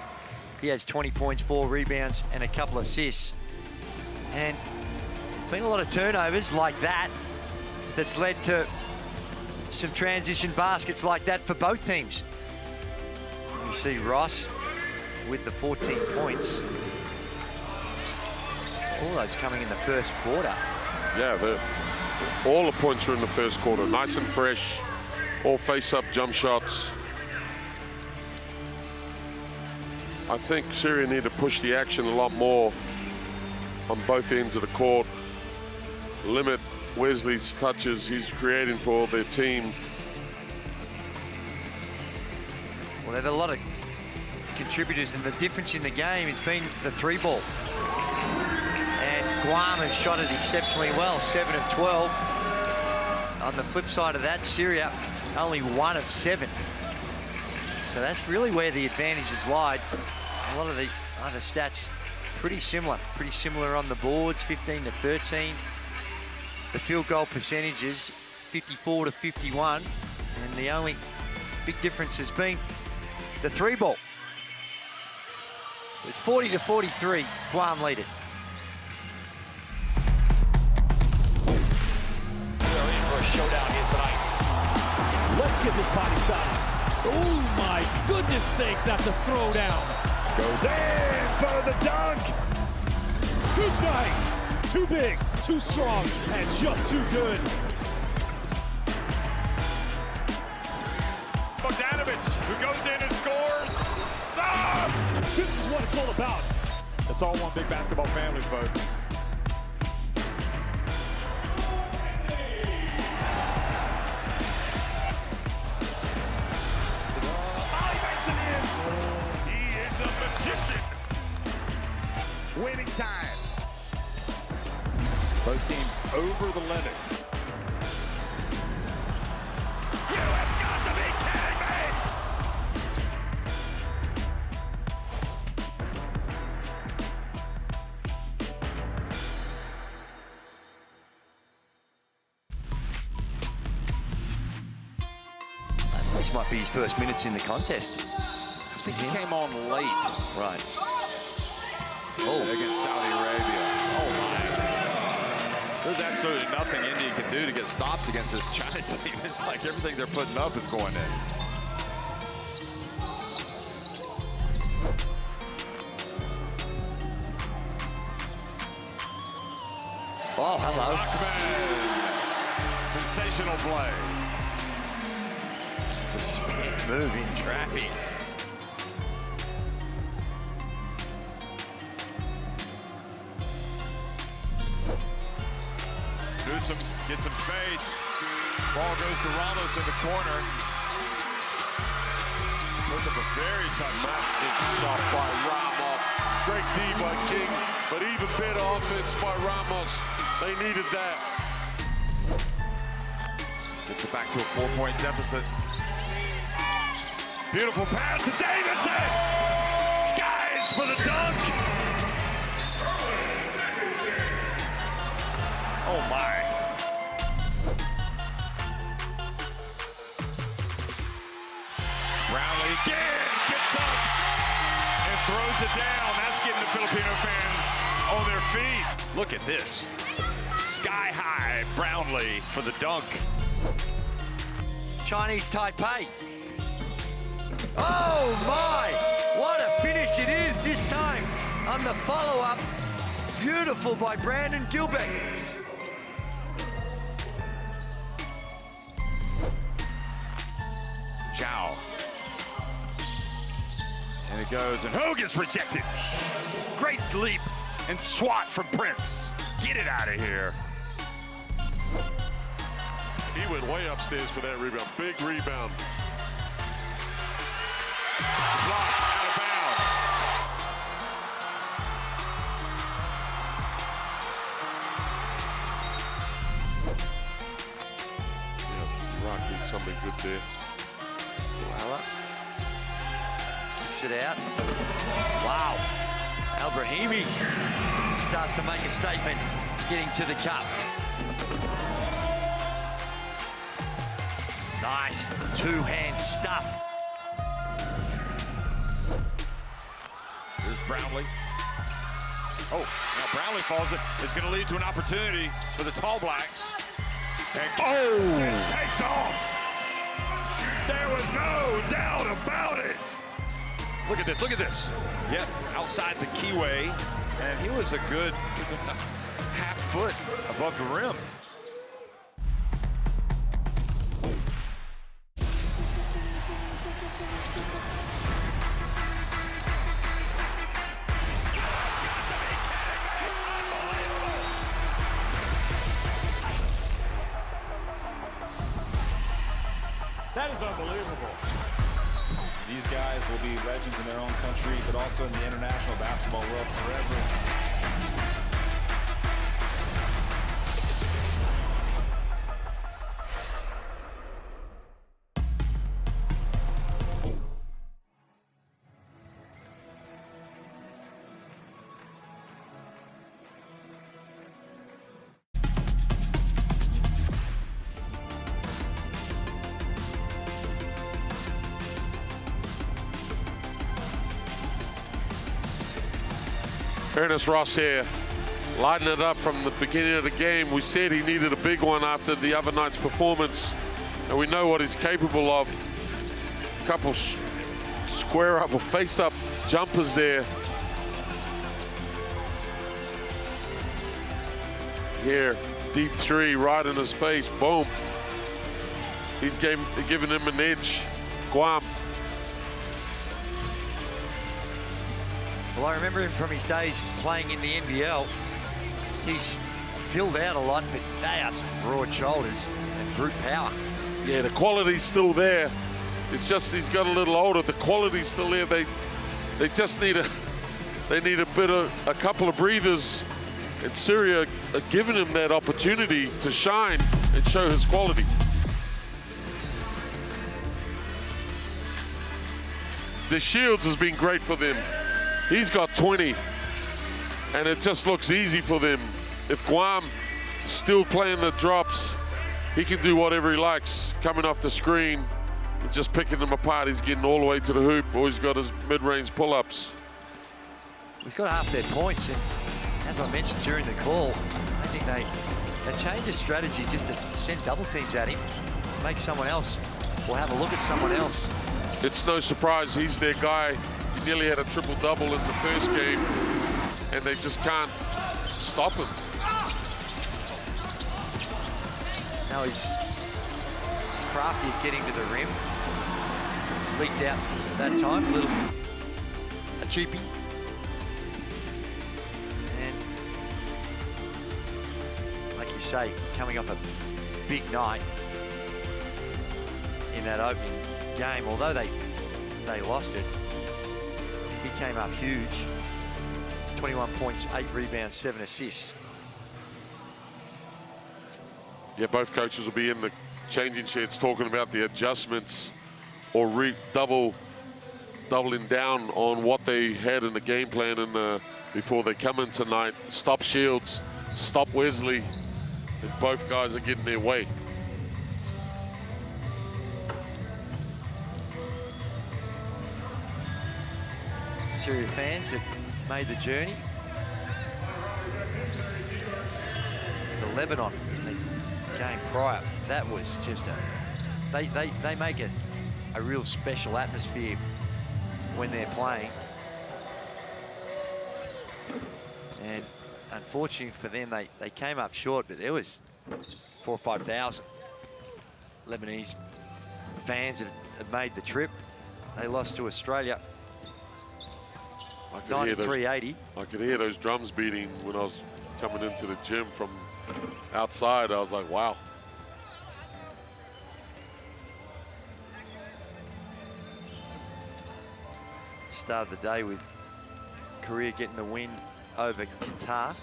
He has 20 points, 4 rebounds, and a couple assists. And it's been a lot of turnovers like that that's led to some transition baskets like that for both teams. You see Ross with the 14 points. All those coming in the first quarter. Yeah, all the points were in the first quarter. Nice and fresh. All face-up jump shots. I think Syria need to push the action a lot more on both ends of the court. Limit Wesley's touches he's creating for their team. Well, there's a lot of contributors, and the difference in the game has been the 3-ball. And Guam has shot it exceptionally well, 7 of 12. On the flip side of that, Syria only 1 of 7. So that's really where the advantages lied. A lot of the other stats pretty similar on the boards, 15 to 13. The field goal percentages, 54 to 51. And the only big difference has been the 3-ball. It's 40 to 43, Guam lead it. at this body size. Oh my goodness sakes, that's a throwdown. Goes in for the dunk. Good fight. Too big, too strong, and just too good. Bogdanovic, who goes in and scores. Ah! This is what it's all about. It's all one big basketball family, folks. Waiting time. Both teams over the limit. You have got to be kidding me! This might be his first minutes in the contest. I think he came on late. Right. Against Saudi Arabia. Oh my. There's absolutely nothing India can do to get stops against this China team. It's like everything they're putting up is going in. Oh, hello. Lockman. Sensational play. The spin move in traffic. Get some space. Ball goes to Ramos in the corner. Puts up a very tough Massive shot by Ramos. Great D by King, but even better offense by Ramos. They needed that. Gets it back to a 4-point deficit. Beautiful pass to Davidson. Skies for the dunk. Oh my. Brownlee again gets up and throws it down. That's getting the Filipino fans on their feet. Look at this. Sky high Brownlee for the dunk. Chinese Taipei. Oh my! What a finish it is this time on the follow-up. Beautiful by Brandon Gilbeck. Zhao. And it goes, and Hogan's rejected. Great leap and swat from Prince. Get it out of here. He went way upstairs for that rebound. Big rebound. Block out of bounds. Yeah, Iraq needs something good there. Well, kicks it out. Wow. Al-Brahimi starts to make a statement getting to the cup. Nice two-hand stuff. Here's Brownlee. Oh, now Brownlee falls it. It's going to lead to an opportunity for the Tall Blacks. And this takes off. There was no doubt about it. Look at this, look at this. Yep, outside the keyway, and he was a good half foot above the rim. That is unbelievable. These guys will be legends in their own country, but also in the international basketball world forever. Ernest Ross here, lighting it up from the beginning of the game. We said he needed a big one after the other night's performance. and we know what he's capable of. A couple square up or face up jumpers there. Here, deep three right in his face, boom. He's giving him an edge, Guam. Well, I remember him from his days playing in the NBL. He's filled out a lot, but they are some broad shoulders and brute power. Yeah, the quality's still there. It's just he's got a little older. The quality's still there. They just need a couple of breathers. And Syria are giving him that opportunity to shine and show his quality. The Shields has been great for them. He's got 20, and it just looks easy for them. If Guam still playing the drops, he can do whatever he likes. Coming off the screen, and just picking them apart. He's getting all the way to the hoop, or he's got his mid-range pull-ups. He's got half their points, and as I mentioned during the call, I think they changed the strategy just to send double teams at him, make someone else, or have a look at someone else. It's no surprise he's their guy. He nearly had a triple-double in the first game, and they just can't stop him. Now he's crafty at getting to the rim. Leaked out that time, a cheapie. And like you say, coming off a big night in that opening game, although they lost it, he came up huge. 21 points, 8 rebounds, 7 assists. Yeah, both coaches will be in the changing sheds talking about the adjustments or doubling down on what they had in the game plan before they come in tonight. Stop Shields, stop Wesley, and both guys are getting their way. Syria fans that made the journey. The Lebanon in the game prior, that was just they make it a real special atmosphere when they're playing. And unfortunately for them, they came up short, but there was 4,000 or 5,000 Lebanese fans that had made the trip. They lost to Australia 93-80. I could hear those drums beating when I was coming into the gym from outside. I was like, wow. Started the day with Korea getting the win over Qatar.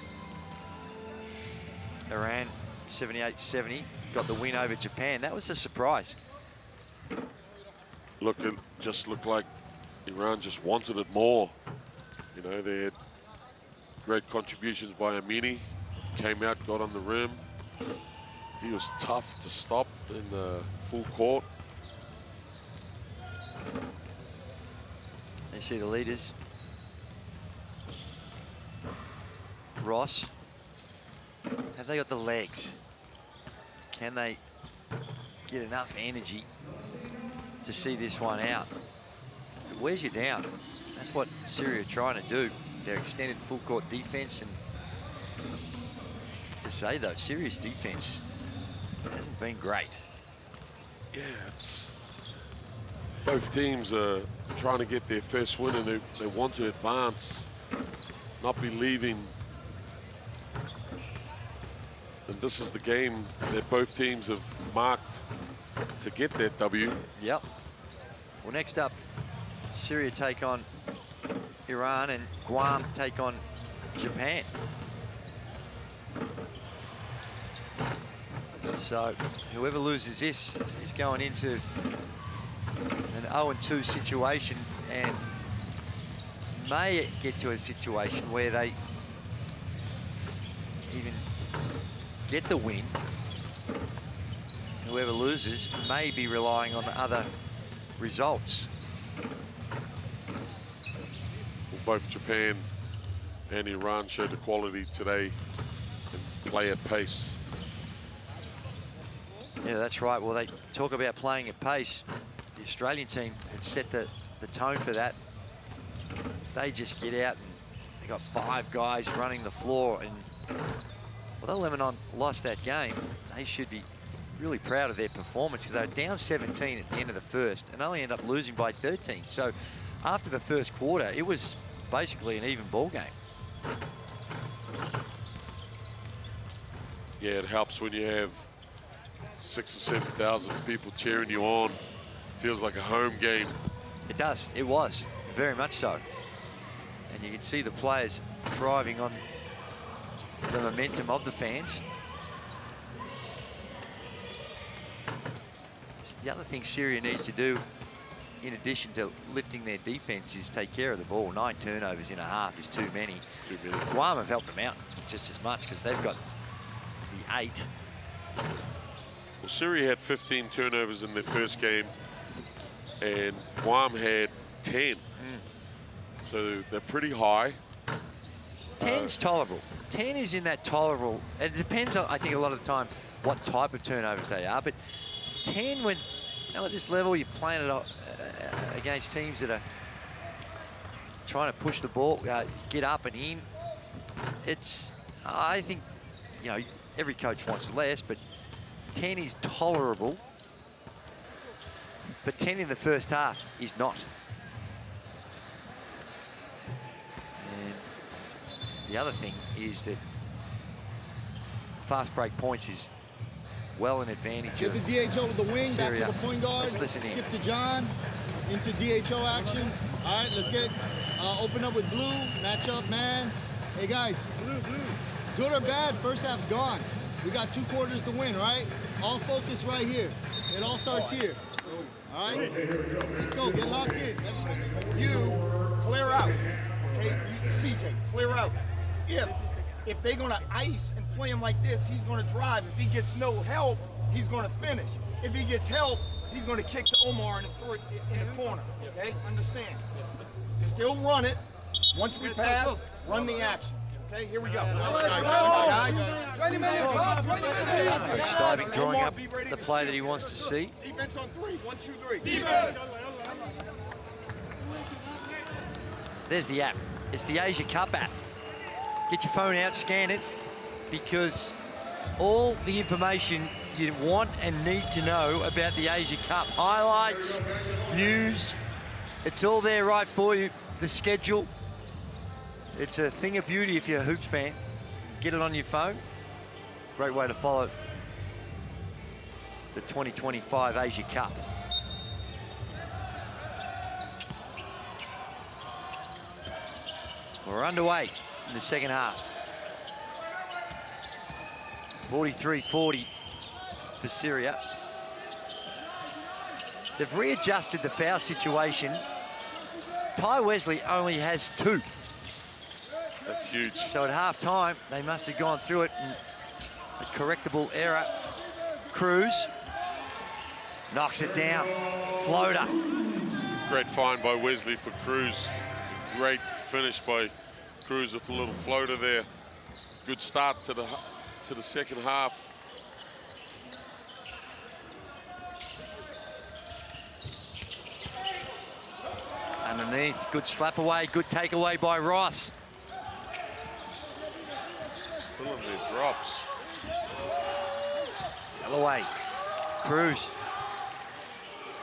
Iran 78-70, got the win over Japan. That was a surprise. Look, it just looked like Iran just wanted it more. You know, they had great contributions by Amini. Came out, got on the rim. He was tough to stop in the full court. You see the leaders. Ross. Have they got the legs? Can they get enough energy to see this one out? It wears you down. That's what Syria are trying to do. Their extended full court defense, and to say though, Syria's defense hasn't been great. Yeah, both teams are trying to get their first win, and they want to advance, not be leaving. And this is the game that both teams have marked to get that W. Yep. Well, next up, Syria take on Iran, and Guam take on Japan. So whoever loses this is going into an 0-2 situation, and may get to a situation where they even get the win. Whoever loses may be relying on other results. Well, both Japan and Iran showed the quality today and play at pace. Yeah, that's right. Well, they talk about playing at pace. The Australian team had set the tone for that. They just get out and they got 5 guys running the floor. And although Lebanon lost that game, they should be really proud of their performance because they were down 17 at the end of the first and only ended up losing by 13. So after the first quarter, it was basically an even ball game. Yeah, it helps when you have 6,000 or 7,000 people cheering you on. Feels like a home game. It does. It was very much so. And you can see the players thriving on the momentum of the fans. The other thing Syria needs to do, in addition to lifting their defense, is take care of the ball. 9 turnovers in a half is too many. Guam have helped them out just as much because they've got the 8. Well, Syria had 15 turnovers in their first game, and Guam had 10. So they're pretty high. 10's tolerable. 10 is in that tolerable. It depends on, I think, a lot of the time what type of turnovers they are. But 10, when at this level you're playing it against teams that are trying to push the ball, get up and in. It's, I think, you know, every coach wants less, but 10 is tolerable. But 10 in the first half is not. And the other thing is that fast break points is well in advantage. Get the DHO with the wing, Syria. back to the point guard. Let's listen in. Skip to John, into DHO action. All right, let's get, open up with blue, match up, man. Hey guys, good or bad, first half's gone. We got 2 quarters to win, right? All focus right here. It all starts here. All right, let's go, get locked in. Everybody. You clear out, okay? CJ, clear out. If they're gonna ice and play him like this, he's gonna drive. If he gets no help, he's gonna finish. If he gets help, he's gonna kick to Omar in the corner, okay? Understand? Still run it. Once we pass, run the action. Okay, here we go. 20 minutes, 20 minutes. Coach Stiving drawing up the play that he wants to see. Defense on 3. 1, 2, 3. Defense. There's the app. It's the Asia Cup app. Get your phone out, scan it, because all the information you want and need to know about the Asia Cup, highlights, news, it's all there right for you. The schedule. It's a thing of beauty if you're a hoops fan. Get it on your phone. Great way to follow the 2025 Asia Cup. We're underway in the second half. 43-40 for Syria. They've readjusted the foul situation. Ty Wesley only has 2. That's huge. So at half-time, they must have gone through it. And a correctable error. Cruz knocks it down. Floater. Great find by Wesley for Cruz. Great finish by Cruz with a little floater there. Good start to the second half. Underneath, good slap away, good takeaway by Ross. Still in their drops. Away. Cruz.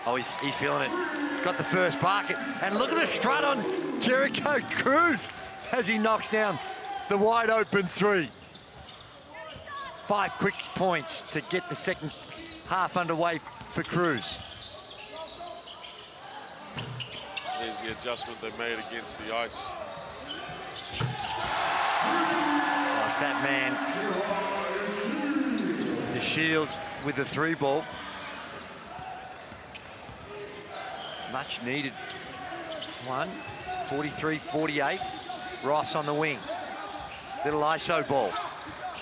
Oh, he's feeling it. Got the first bucket. And look at the strut on Jericho Cruz as he knocks down the wide open 3. 5 quick points to get the second half underway for Cruz. There's the adjustment they made against the ice. Lost that man. The Shields with the 3 ball. Much needed one. 43-48. Ross on the wing. Little ISO ball.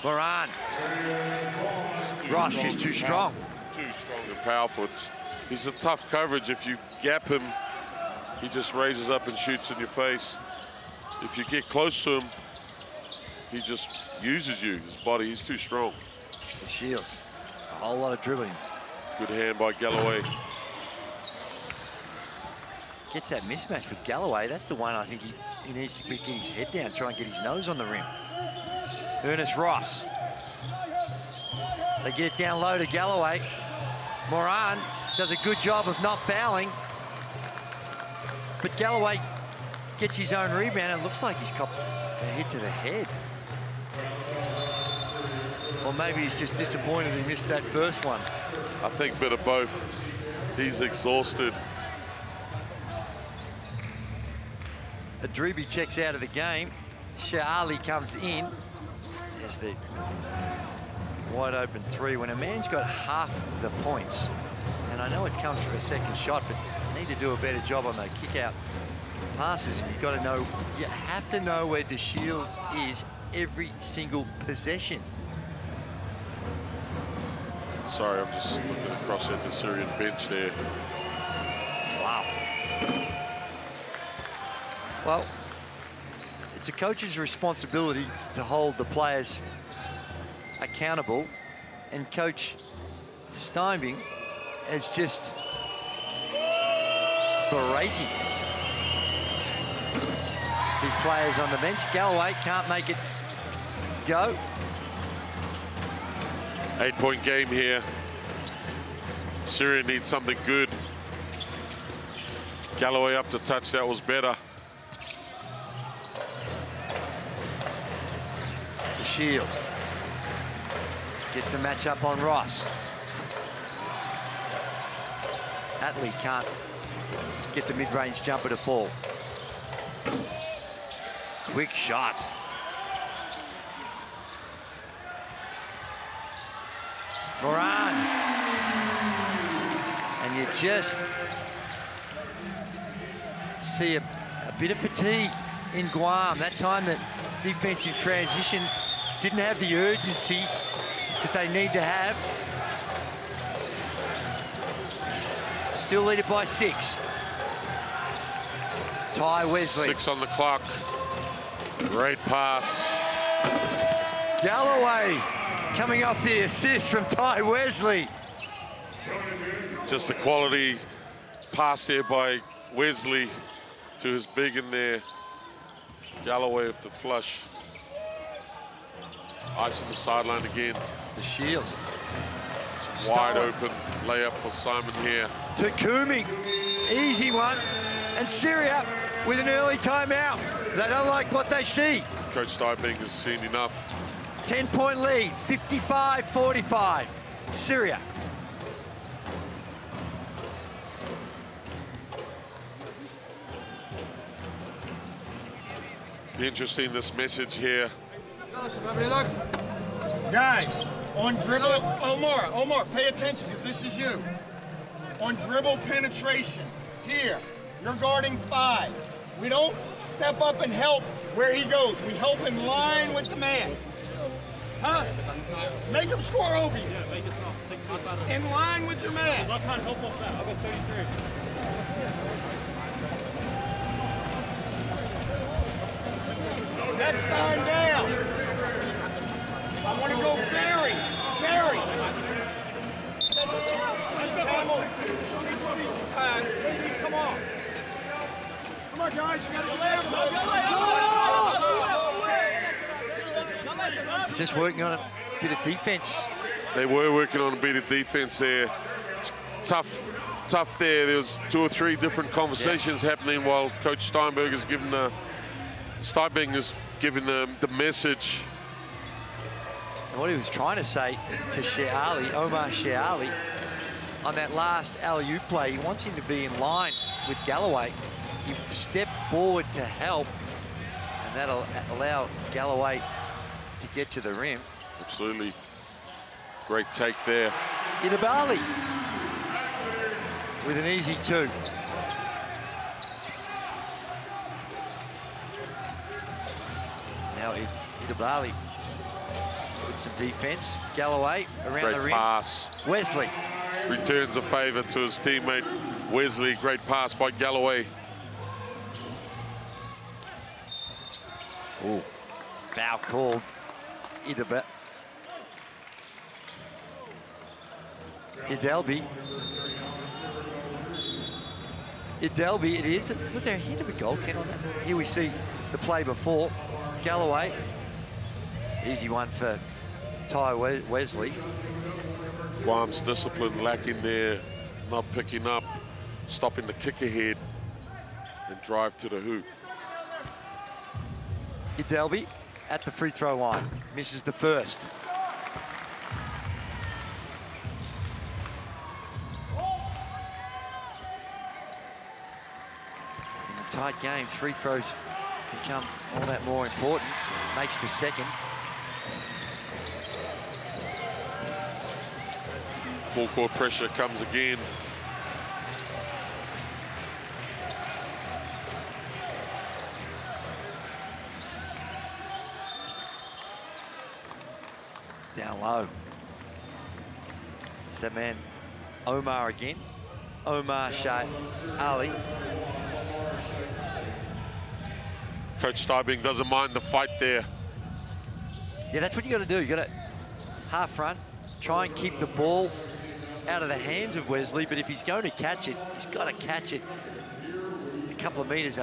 Moran. Ross is too strong. Too strong and powerful. He's a tough coverage. If you gap him, he just raises up and shoots in your face. If you get close to him, he just uses you. His body, he's too strong. The Shields. whole lot of dribbling. Good hand by Galloway. Gets that mismatch with Galloway. That's the one I think he needs to get his head down, try and get his nose on the rim. Ernest Ross. They get it down low to Galloway. Moran does a good job of not fouling. But Galloway gets his own rebound and looks like he's copped a hit to the head. Or maybe he's just disappointed he missed that first one. I think a bit of both. He's exhausted. Adribi checks out of the game. Sha'ali comes in. There's the wide open three. When a man's got half the points, and I know it comes from a second shot, but you need to do a better job on those kick-out passes. And you've got to know, you have to know where DeShields is every single possession. Sorry, I'm just looking across at the Syrian bench there. Wow. Well, it's a coach's responsibility to hold the players accountable, and Coach Steinbing is just berating his players on the bench. Galloway can't make it go. 8-point game here. Syria needs something good. Galloway up to touch, that was better. Shields gets the matchup on Ross. Atley can't get the mid-range jumper to fall. Quick shot. Moran. And you just see a bit of fatigue in Guam. That time that defensive transition didn't have the urgency that they need to have. Still lead it by 6. Ty Wesley. 6 on the clock. Great pass. Galloway coming off the assist from Ty Wesley. Just the quality pass there by Wesley to his big in there. Galloway with the flush. Ice on the sideline again. The Shields. Wide open layup for Simon here. Takumi, easy one. And Syria with an early timeout. They don't like what they see. Coach Steinbing has seen enough. 10-point lead, 55-45. Syria. Interesting, this message here. Guys, on dribble, Omar, pay attention, because this is you. On dribble penetration, here, you're guarding 5. We don't step up and help where he goes. We help in line with the man. Huh? Make him score over you. Yeah, make it tough. In line with your man. I can't help off that. I've got 33. Next time down. I want to go Barry. Set the chance. Camel. KD, come on. Come on, guys. You got to Just working on a bit of defense. They were working on a bit of defense there. It's tough there. There was 2 or 3 different conversations happening while Coach Steinbing is giving the message. And what he was trying to say to Sha'ali, Omar Sha'ali, on that last alley-oop play, he wants him to be in line with Galloway. He stepped forward to help, and that'll allow Galloway to get to the rim. Absolutely. Great take there. Idabali with an easy 2. Now Idabali with some defense. Galloway around Great the rim. pass. Wesley. Returns a favor to his teammate Wesley. Great pass by Galloway. Ooh, foul called. Idelby, it is. Was there a hint of a goaltend on that? Here we see the play before. Galloway, easy one for Ty Wesley. Guam's discipline lacking there, not picking up, stopping the kick ahead and drive to the hoop. Idelby at the free throw line, misses the first. In the tight games, free throws become all that more important. Makes the second. Full court pressure comes again. Down low. It's that man, Omar again. Omar Shah Ali. Coach Stybing doesn't mind the fight there. Yeah, that's what you got to do. You got to half front, try and keep the ball out of the hands of Wesley, but if he's going to catch it, he's got to catch it a couple of meters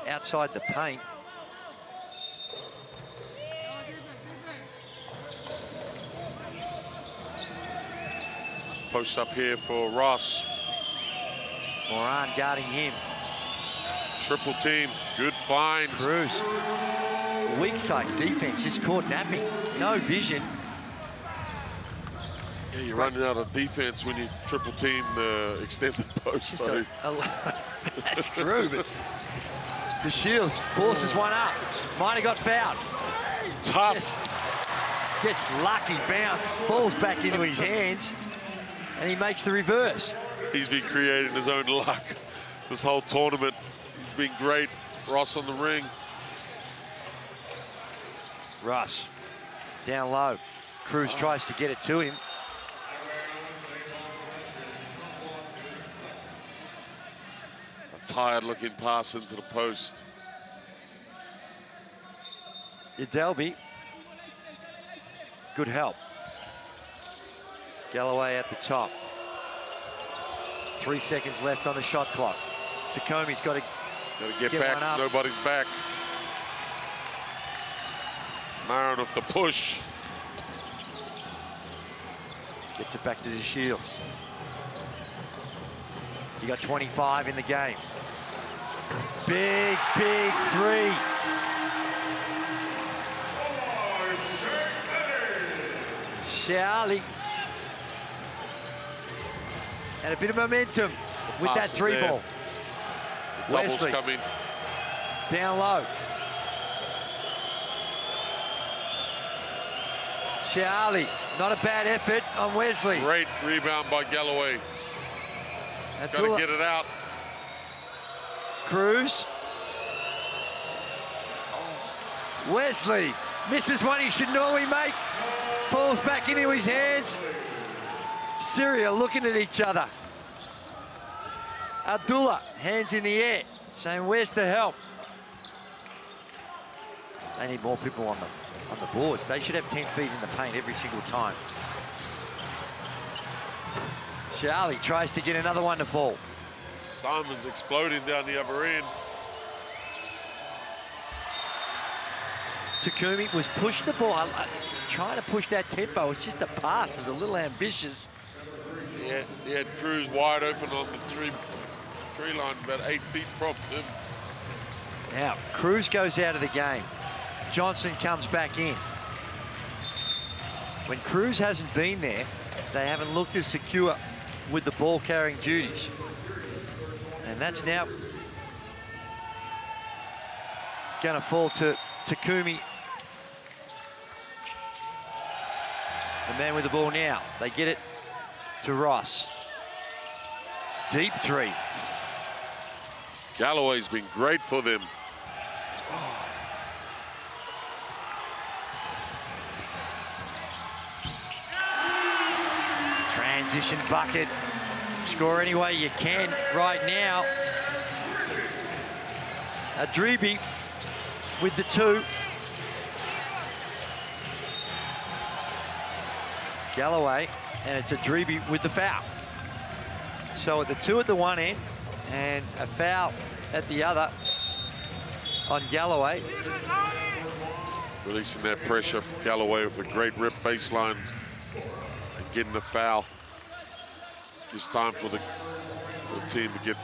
outside the paint. Post up here for Ross. Moran guarding him. Triple team, good find. Cruz, weak side defense, just caught napping. No vision. Yeah, you're running out of defense when you triple team the extended post. That's true, but the Shields forces one up. Might have got fouled. Tough. Just gets lucky, bounce, falls back into his hands, and he makes the reverse. He's been creating his own luck this whole tournament. He's been great. Ross on the ring. Russ down low. Cruz tries to get it to him. A tired looking pass into the post. Idelby. Good help. Galloway at the top. 3 seconds left on the shot clock. Tacomi's got to get back. Nobody's back. Marin with the push. Gets it back to the Shields. You got 25 in the game. Big, big three. Charlie. And a bit of momentum with that three ball. Wesley coming down low. Charlie, not a bad effort on Wesley. Great rebound by Galloway. He's got to get it out. Cruz. Wesley misses one he should normally make. Falls back into his hands. Syria looking at each other. Abdullah, hands in the air, saying, where's the help? They need more people on the boards. They should have 10 feet in the paint every single time. Charlie tries to get another one to fall. Simon's exploding down the other end. Takumi was pushed the ball, trying to push that tempo. It's just the pass was a little ambitious. He had Cruz wide open on the tree line, about 8 feet from him. Now, Cruz goes out of the game. Johnson comes back in. When Cruz hasn't been there, they haven't looked as secure with the ball carrying duties. And that's now gonna fall to Takumi. The man with the ball now. They get it to Ross. Deep three. Galloway's been great for them. Transition bucket. Score any way you can right now. Adribi with the two. Galloway And it's Adribi with the foul. So at the 2 at the one end and a foul at the other on Galloway. Releasing that pressure. Galloway with a great rip baseline and getting the foul. It's time for the team to get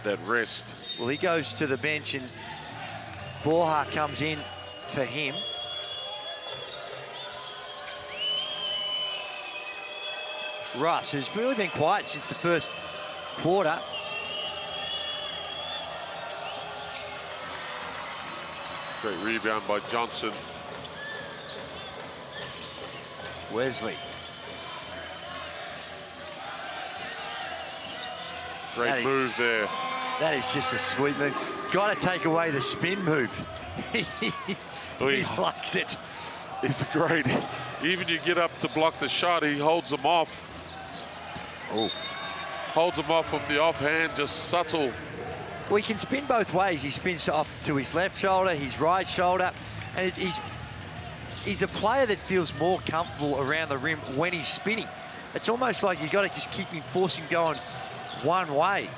that rest. Well, he goes to the bench and Borja comes in for him. Russ, who's really been quiet since the first quarter. Great rebound by Johnson. Wesley. Great move there. That is just a sweet move. Got to take away the spin move. He likes it. He's great. Even you get up to block the shot, he holds them off. Oh. Holds them off with the offhand, just subtle. Well, he can spin both ways. He spins off to his left shoulder, his right shoulder, and he's a player that feels more comfortable around the rim when he's spinning. It's almost like you've got to just keep him, force him going one way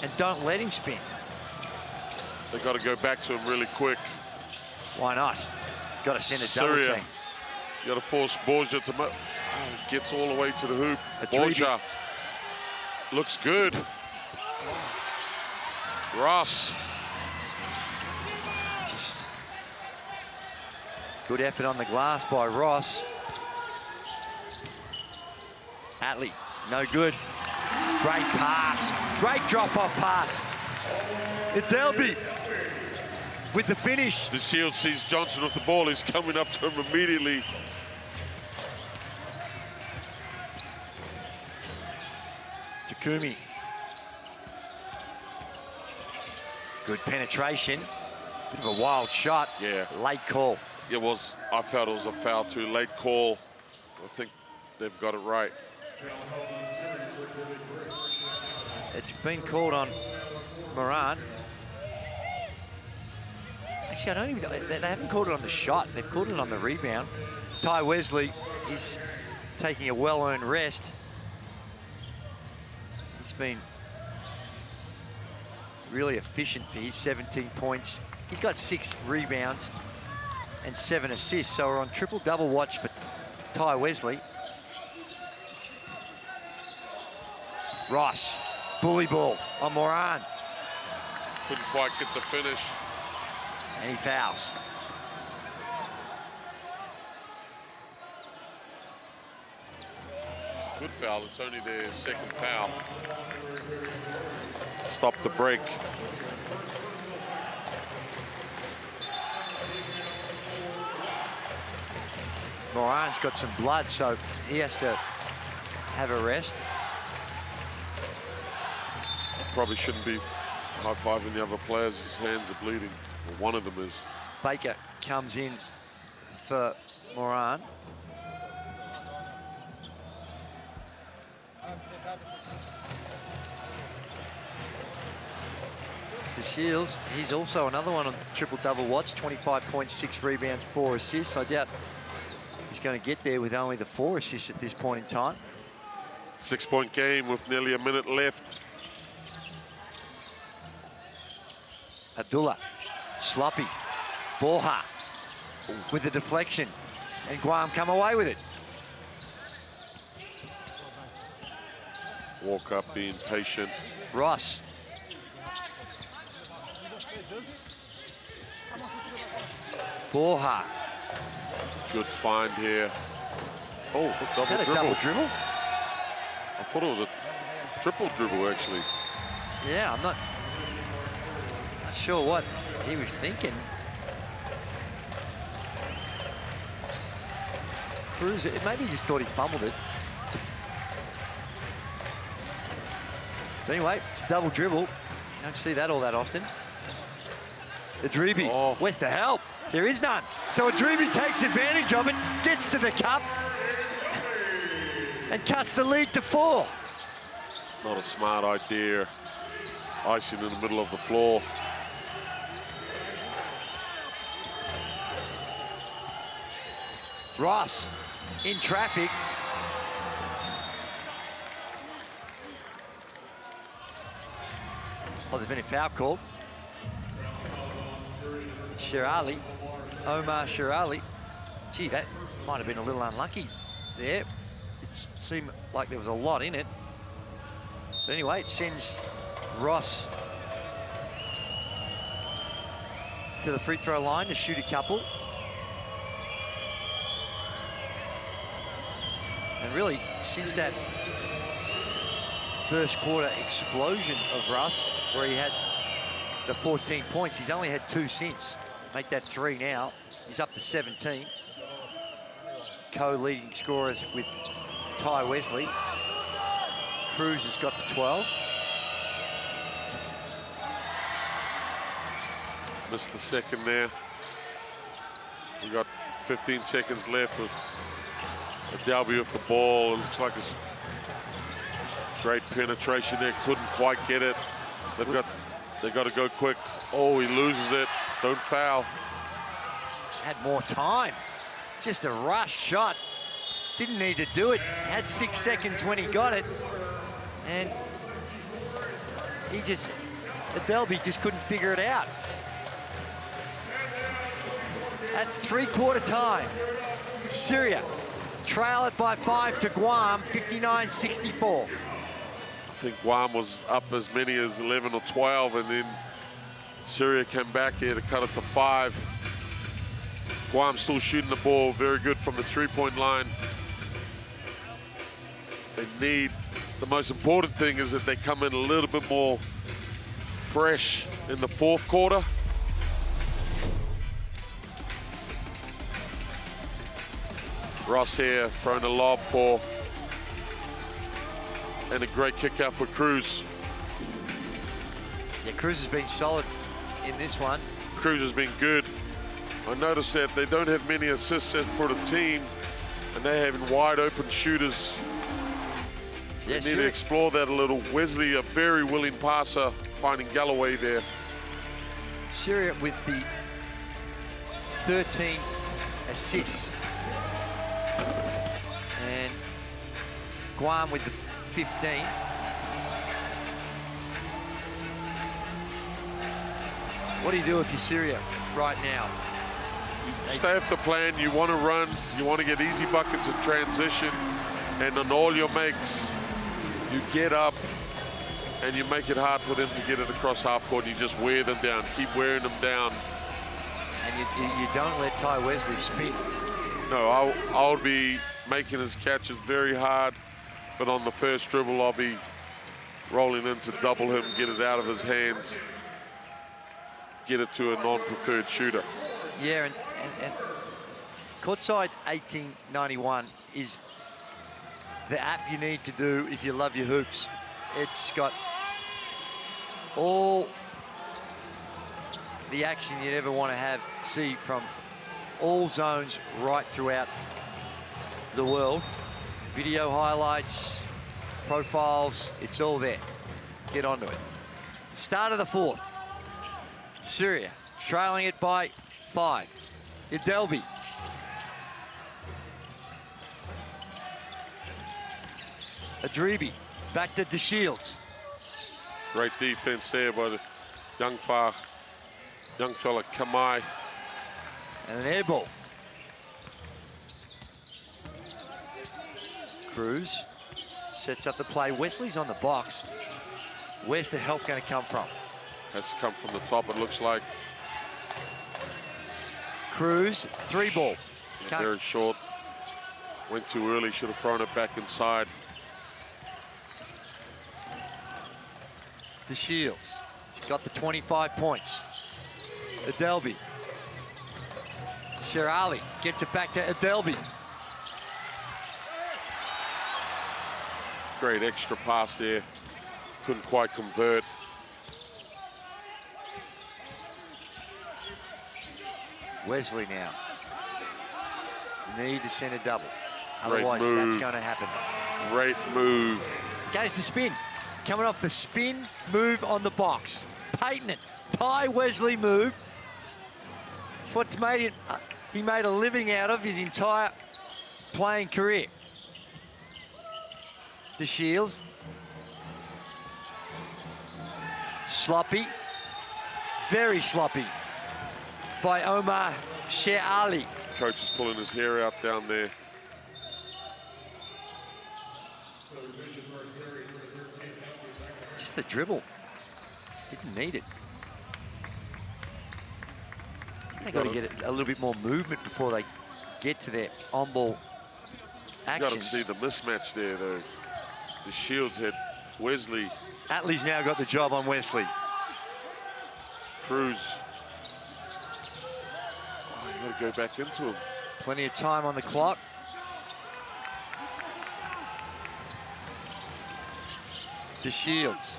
and don't let him spin. They've got to go back to him really quick. Why not? Got to send a double Syria. team. You got to force Borja to gets all the way to the hoop. Borja looks good. Ross. Just good effort on the glass by Ross. Atley, no good. Great pass. Great drop-off pass. Idelby with the finish. The Shield sees Johnson with the ball. He's coming up to him immediately. Takumi. Good penetration. Bit of a wild shot. Yeah. Late call. It was, I felt it was a foul too. Late call. I think they've got it right. It's been called on Moran. Actually, I don't even, they haven't called it on the shot. They've called it on the rebound. Ty Wesley is taking a well-earned rest. He's been really efficient for his 17 points. He's got 6 rebounds and 7 assists, so we're on triple-double watch for Ty Wesley. Ross, bully ball on Moran. Couldn't quite get the finish. And he fouls. It's a good foul. It's only their second foul. Stop the break. Moran's got some blood, so he has to have a rest. Probably shouldn't be high-fiving the other players. His hands are bleeding. Well, one of them is. Baker comes in for Moran. To Shields, he's also another one on triple-double watch, 25 points, 6 rebounds, 4 assists. I doubt he's going to get there with only the 4 assists at this point in time. 6-point game with nearly a minute left. Abdullah, sloppy. Borja with the deflection. And Guam come away with it. Walk up, being patient. Ross. Borja. Good find here. Oh, Is that a double dribble? I thought it was a triple dribble, actually. Yeah, I'm not sure what he was thinking. Cruz, maybe he just thought he fumbled it. But anyway, it's a double dribble. You don't see that all that often. Adribi, where's the help? There is none. So Adribi takes advantage of it, gets to the cup, and cuts the lead to 4. Not a smart idea. Icing in the middle of the floor. Ross in traffic, Oh, there's been a foul called. Shirali, Omar Shirali. Gee, that might have been a little unlucky there. It seemed like there was a lot in it. But anyway, it sends Ross to the free throw line to shoot a couple. And really, since that first quarter explosion of Russ, where he had the 14 points, he's only had 2 since. Make that 3 now. He's up to 17. Co-leading scorers with Ty Wesley. Cruz has got to 12. Missed the second there. We got 15 seconds left with Adelby with the ball. It looks like it's great penetration there. Couldn't quite get it. They got to go quick. Oh, he loses it. Don't foul. Had more time. Just a rush shot. Didn't need to do it. Had 6 seconds when he got it. And Adelby just couldn't figure it out. At 3/4 time, Syria trail it by 5 to Guam, 59-64. I think Guam was up as many as 11 or 12, and then Syria came back here to cut it to 5. Guam still shooting the ball very good from the 3-point line. The most important thing is that they come in a little bit more fresh in the 4th quarter. Ross here throwing a lob for, and a great kick out for Cruz. Yeah, Cruz has been solid in this one. Cruz has been good. I noticed that they don't have many assists for the team, and they're having wide open shooters. They need to explore that a little. Wesley, a very willing passer, finding Galloway there. Syria with the 13 assists. And Guam with the 15. What do you do if you're Syria right now? Stay off the plan. You want to run. You want to get easy buckets in transition. And on all your makes, you get up and you make it hard for them to get it across half court. You just wear them down. Keep wearing them down. And you don't let Ty Wesley spin. No, I'll be making his catches very hard, but on the first dribble, I'll be rolling in to double him, get it out of his hands, get it to a non-preferred shooter. Yeah, and Courtside 1891 is the app you need to do if you love your hoops. It's got all the action you'd ever want to see from all zones right throughout the world. Video highlights, profiles, it's all there. Get onto it. Start of the 4th. Syria trailing it by 5. Adelby. Adribi back to DeShields. Great defense there by the young fella Kamai. And an air ball. Cruz sets up the play. Wesley's on the box. Where's the help going to come from? Has to come from the top, it looks like. Cruz, 3 ball. Very short. Went too early, should have thrown it back inside. DeShields. He's got the 25 points. Adelby. Shirali gets it back to Adelby. Great extra pass there. Couldn't quite convert. Wesley now. Need to send a double. Great Otherwise, move. that's going to happen. Great move. Goes to spin. Coming off the spin move on the box. Peyton it. Ty Wesley move. It's what's made it. He made a living out of his entire playing career. DeShields. Sloppy, very sloppy by Omar Sher Ali. Coach is pulling his hair out down there. Just the dribble. Didn't need it. They got to get a little bit more movement before they get to their on-ball actions. Got to see the mismatch there, though. The Shields had Wesley. Atley's now got the job on Wesley. Cruz. Oh, you got to go back into him. Plenty of time on the clock. The Shields.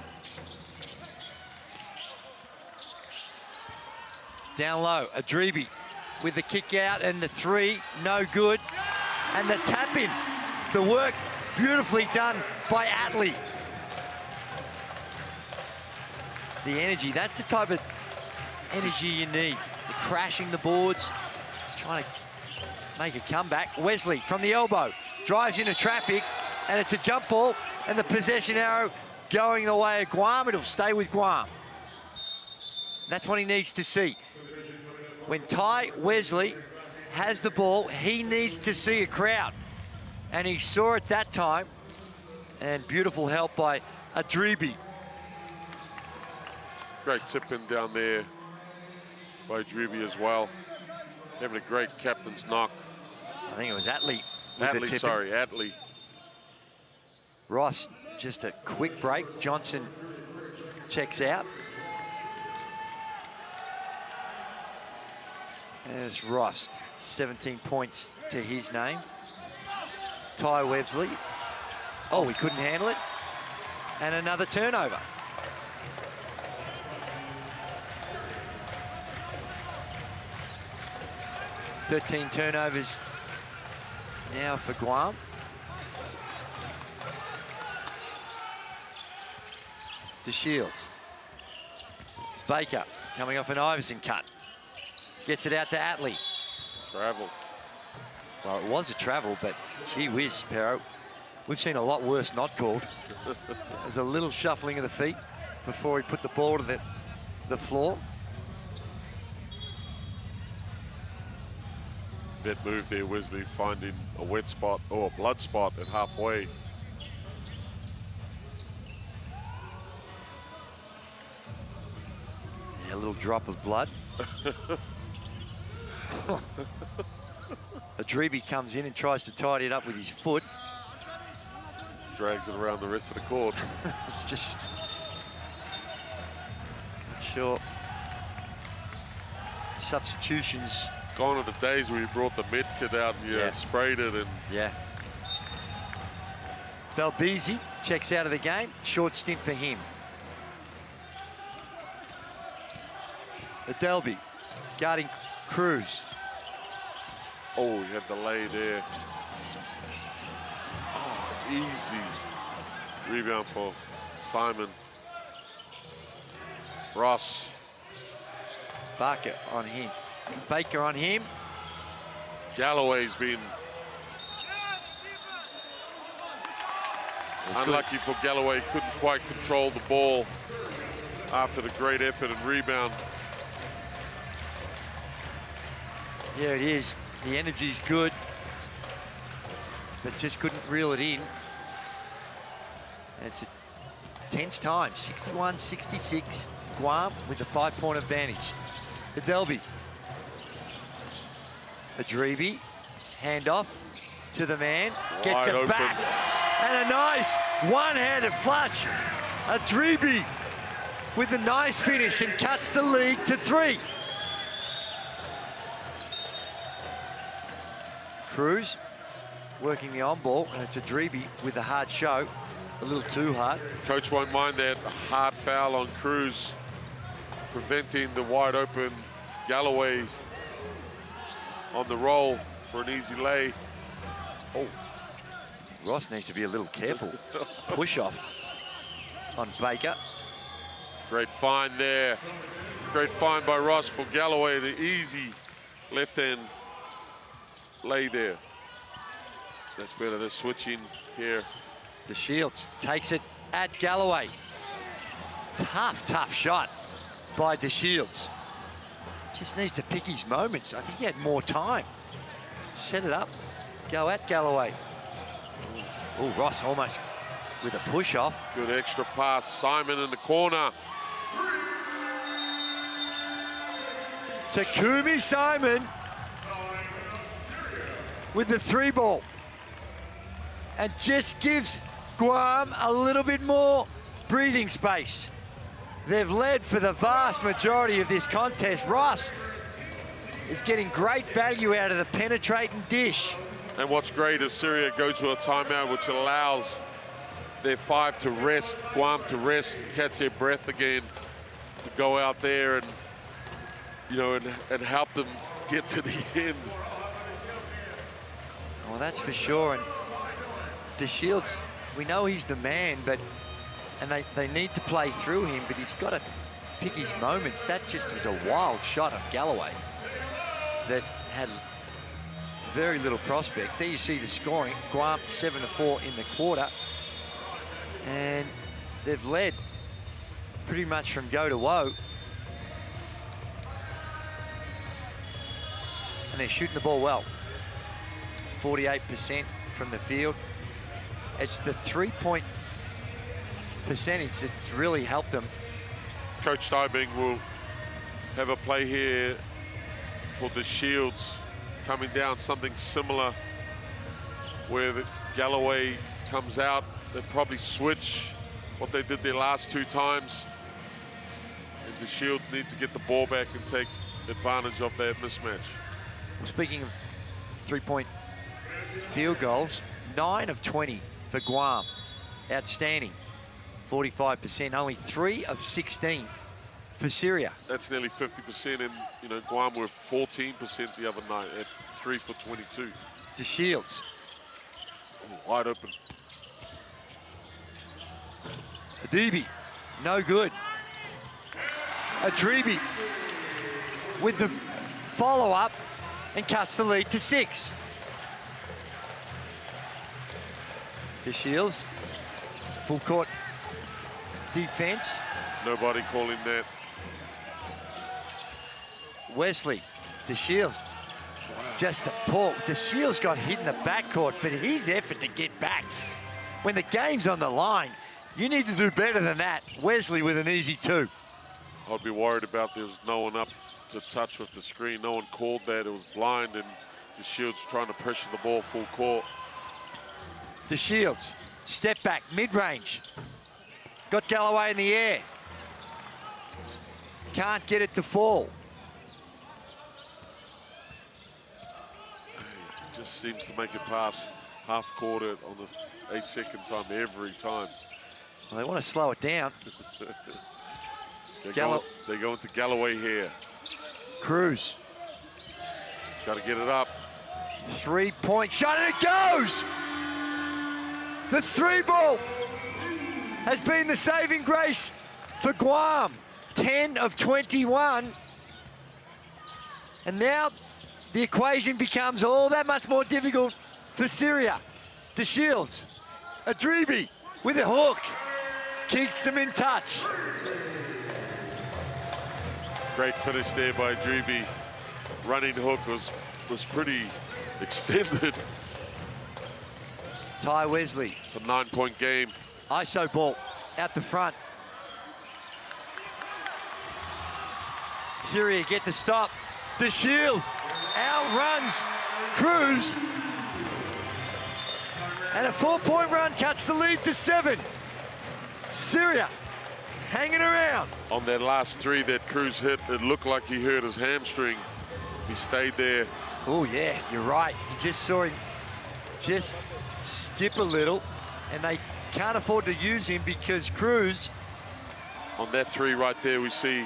Down low, Adribi with the kick out and the three, no good. And the tap in, the work beautifully done by Atley. The energy, that's the type of energy you need. The crashing the boards, trying to make a comeback. Wesley from the elbow, drives into traffic, and it's a jump ball, and the possession arrow going the way of Guam. It'll stay with Guam. That's what he needs to see. When Ty Wesley has the ball, he needs to see a crowd. And he saw it that time. And beautiful help by Adribi. Great tip in down there by Adribi as well. Having a great captain's knock. I think it was Atley. Atley. Ross, just a quick break. Johnson checks out. There's Ross, 17 points to his name. Ty Wesley. Oh, he couldn't handle it. And another turnover. "13 turnovers now for Guam. The Shields. Baker coming off an Iverson cut. Gets it out to Atley. Travel. Well, it was a travel, but gee whiz, Perro. We've seen a lot worse not called. There's a little shuffling of the feet before he put the ball to the floor. That move there, Wesley finding a wet spot or a blood spot at halfway. Yeah, a little drop of blood. Adribi comes in and tries to tidy it up with his foot. Drags it around the rest of the court. It's just... not sure. Substitutions. Gone are the days where you brought the med kit out and you sprayed it and... Yeah. Belbeezy checks out of the game. Short stint for him. Adelby guarding Cruz. Oh, he had the lay there. Oh, easy. Rebound for Simon. Ross. Barker on him. Baker on him. Galloway's been unlucky for Galloway. Couldn't quite control the ball after the great effort and rebound. Yeah, it is. The energy's good, but just couldn't reel it in. And it's a tense time, 61-66. Guam with the 5-point advantage. Adelby. Adribi, handoff to the man, gets it back, and a nice one-handed flush. Adribi with a nice finish and cuts the lead to 3. Cruz working the on-ball, and it's Adribi with a hard show, a little too hard. Coach won't mind that hard foul on Cruz, preventing the wide-open Galloway on the roll for an easy lay. Oh, Ross needs to be a little careful. Push off on Baker. Great find there. Great find by Ross for Galloway, the easy left-hand lay there. That's better than switching here. The Shields takes it at Galloway. Tough shot by DeShields. Just needs to pick his moments. I think he had more time. Set it up, go at Galloway. Oh, Ross almost with a push off. Good extra pass, Simon in the corner. Takumi Simon with the 3 ball. And just gives Guam a little bit more breathing space. They've led for the vast majority of this contest. Ross is getting great value out of the penetrating dish. And what's great is Syria go to a timeout, which allows their 5 to rest, Guam to rest and catch their breath again, to go out there and, you know, and help them get to the end. Well, that's for sure. And DeShields, we know he's the man, but they need to play through him, but he's got to pick his moments. That just was a wild shot of Galloway that had very little prospects. There you see the scoring. Guam 7-4 in the quarter. And they've led pretty much from go to woe. And they're shooting the ball well. 48% from the field. It's the 3-point percentage that's really helped them. Coach Stybing will have a play here for DeShields, coming down something similar where the Galloway comes out. They probably switch what they did their last 2 times. And DeShields needs to get the ball back and take advantage of that mismatch. Well, speaking of 3-point field goals, 9 of 20 for Guam. Outstanding. 45%, only 3 of 16 for Syria. That's nearly 50%, and you know Guam were 14% the other night at 3 for 22. DeShields. Oh, wide open. Adibi, no good. Adribi with the follow-up and cuts the lead to 6. DeShields, full court defense. Nobody calling that. Wesley, DeShields, just a pull. DeShields got hit in the backcourt, but his effort to get back when the game's on the line, you need to do better than that. Wesley with an easy 2. I'd be worried about there was no one up to touch with the screen. No one called that. It was blind, and DeShields trying to pressure the ball full court. DeShields, step back, mid-range. Got Galloway in the air. Can't get it to fall. He just seems to make it past half court on the 8-second time every time. Well, they want to slow it down. They're going to Galloway here. Cruz. He's got to get it up. 3-point shot, and it goes! The 3 ball has been the saving grace for Guam. 10 of 21. And now the equation becomes all that much more difficult for Syria. DeShields, Adribi with a hook, keeps them in touch. Great finish there by Adribi. Running hook was pretty extended. Ty Wesley. It's a 9-point game. ISO ball out the front. Syria get the stop. DeShields outruns Cruz. And a 4-point run cuts the lead to 7. Syria hanging around. On that last 3 that Cruz hit, it looked like he hurt his hamstring. He stayed there. Oh yeah, you're right. You just saw him just skip a little, and they can't afford to use him because Cruz. On that 3 right there, we see,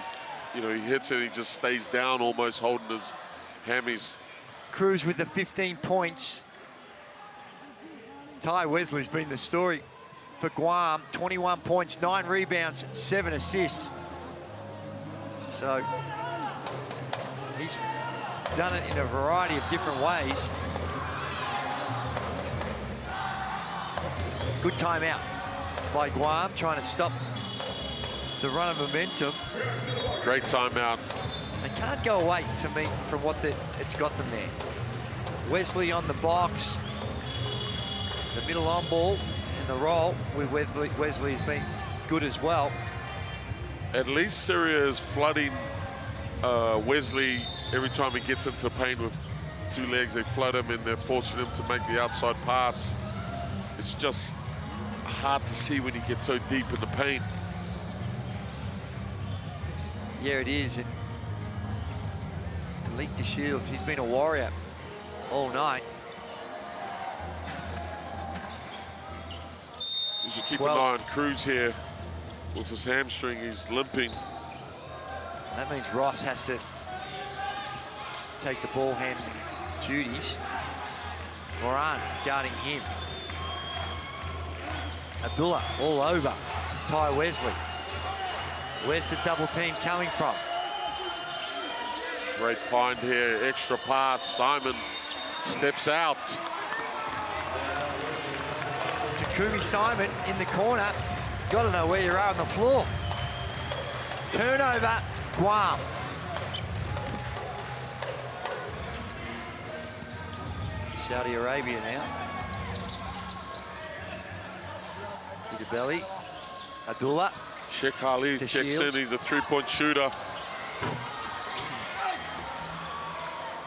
you know, he hits it and he just stays down, almost holding his hammies. Cruz with the 15 points. Ty Wesley's been the story for Guam. 21 points, 9 rebounds, 7 assists. So he's done it in a variety of different ways. Good timeout by Guam, trying to stop the run of momentum. Great timeout. They can't go away, to me, from what it's got them there. Wesley on the box. The middle on ball and the roll with Wesley has been good as well. At least Syria is flooding Wesley every time he gets into paint with two legs. They flood him and they're forcing him to make the outside pass. It's just hard to see when he gets so deep in the paint. Yeah, it is. And Malik DeShields, he's been a warrior all night. You should keep an eye on Cruz here with his hamstring. He's limping. That means Ross has to take the ball handling duties. Moran guarding him. Abdullah all over Ty Wesley. Where's the double team coming from? Great find here, extra pass. Simon steps out. Takumi Simon in the corner. Got to know where you are on the floor. Turnover, Guam. Saudi Arabia now. Belly. Abdullah. Sheikh Khalid checks in. He's a three-point shooter.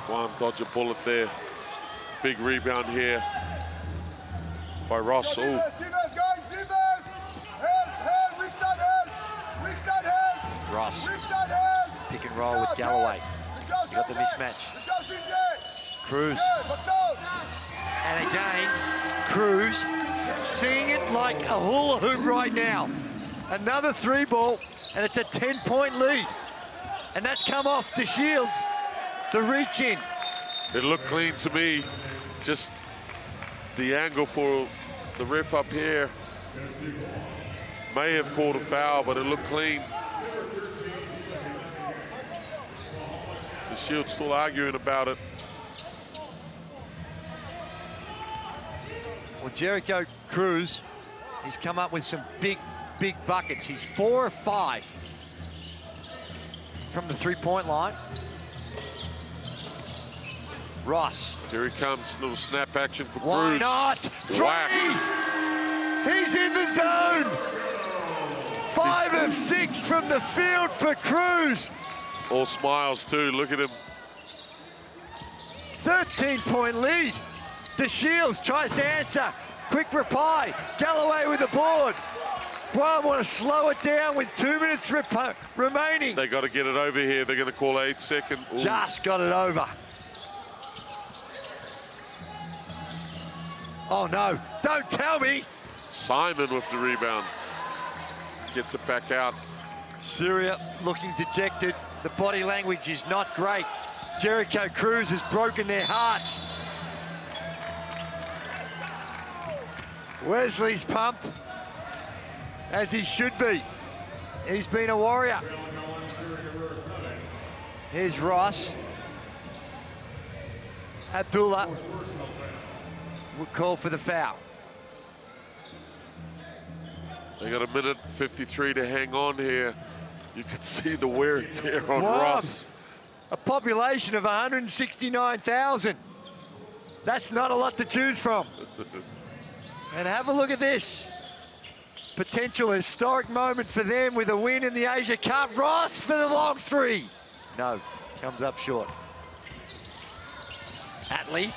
Guam dodge a bullet there. Big rebound here by Ross. Oh. Ross. Pick and roll with Galloway. He got the mismatch. Cruz. And again, Cruz seeing it like a hula hoop right now. Another three ball, and it's a 10-point lead. And that's come off DeShields, the reach in. It looked clean to me. Just the angle for the ref up here may have called a foul, but it looked clean. DeShields still arguing about it. Well, Jericho Cruz, he's come up with some big buckets. He's 4 of 5 from the three-point line. Ross. Here he comes, little snap action for Cruz. Why not? Whack. 3! He's in the zone! 5 of 6 from the field for Cruz. All smiles too, look at him. 13-point lead. DeShields tries to answer. Quick reply. Galloway with the board. Guam want to slow it down with 2 minutes remaining. They got to get it over here. They're going to call 8 second. Ooh. Just got it over. Oh no, don't tell me. Simon with the rebound. Gets it back out. Syria looking dejected. The body language is not great. Jericho Cruz has broken their hearts. Wesley's pumped, as he should be. He's been a warrior. Here's Ross. Abdullah will call for the foul. They got a minute 53 to hang on here. You can see the wear and tear on Ross. A population of 169,000. That's not a lot to choose from. And have a look at this. Potential historic moment for them with a win in the Asia Cup. Ross for the long three. No, comes up short. Atley,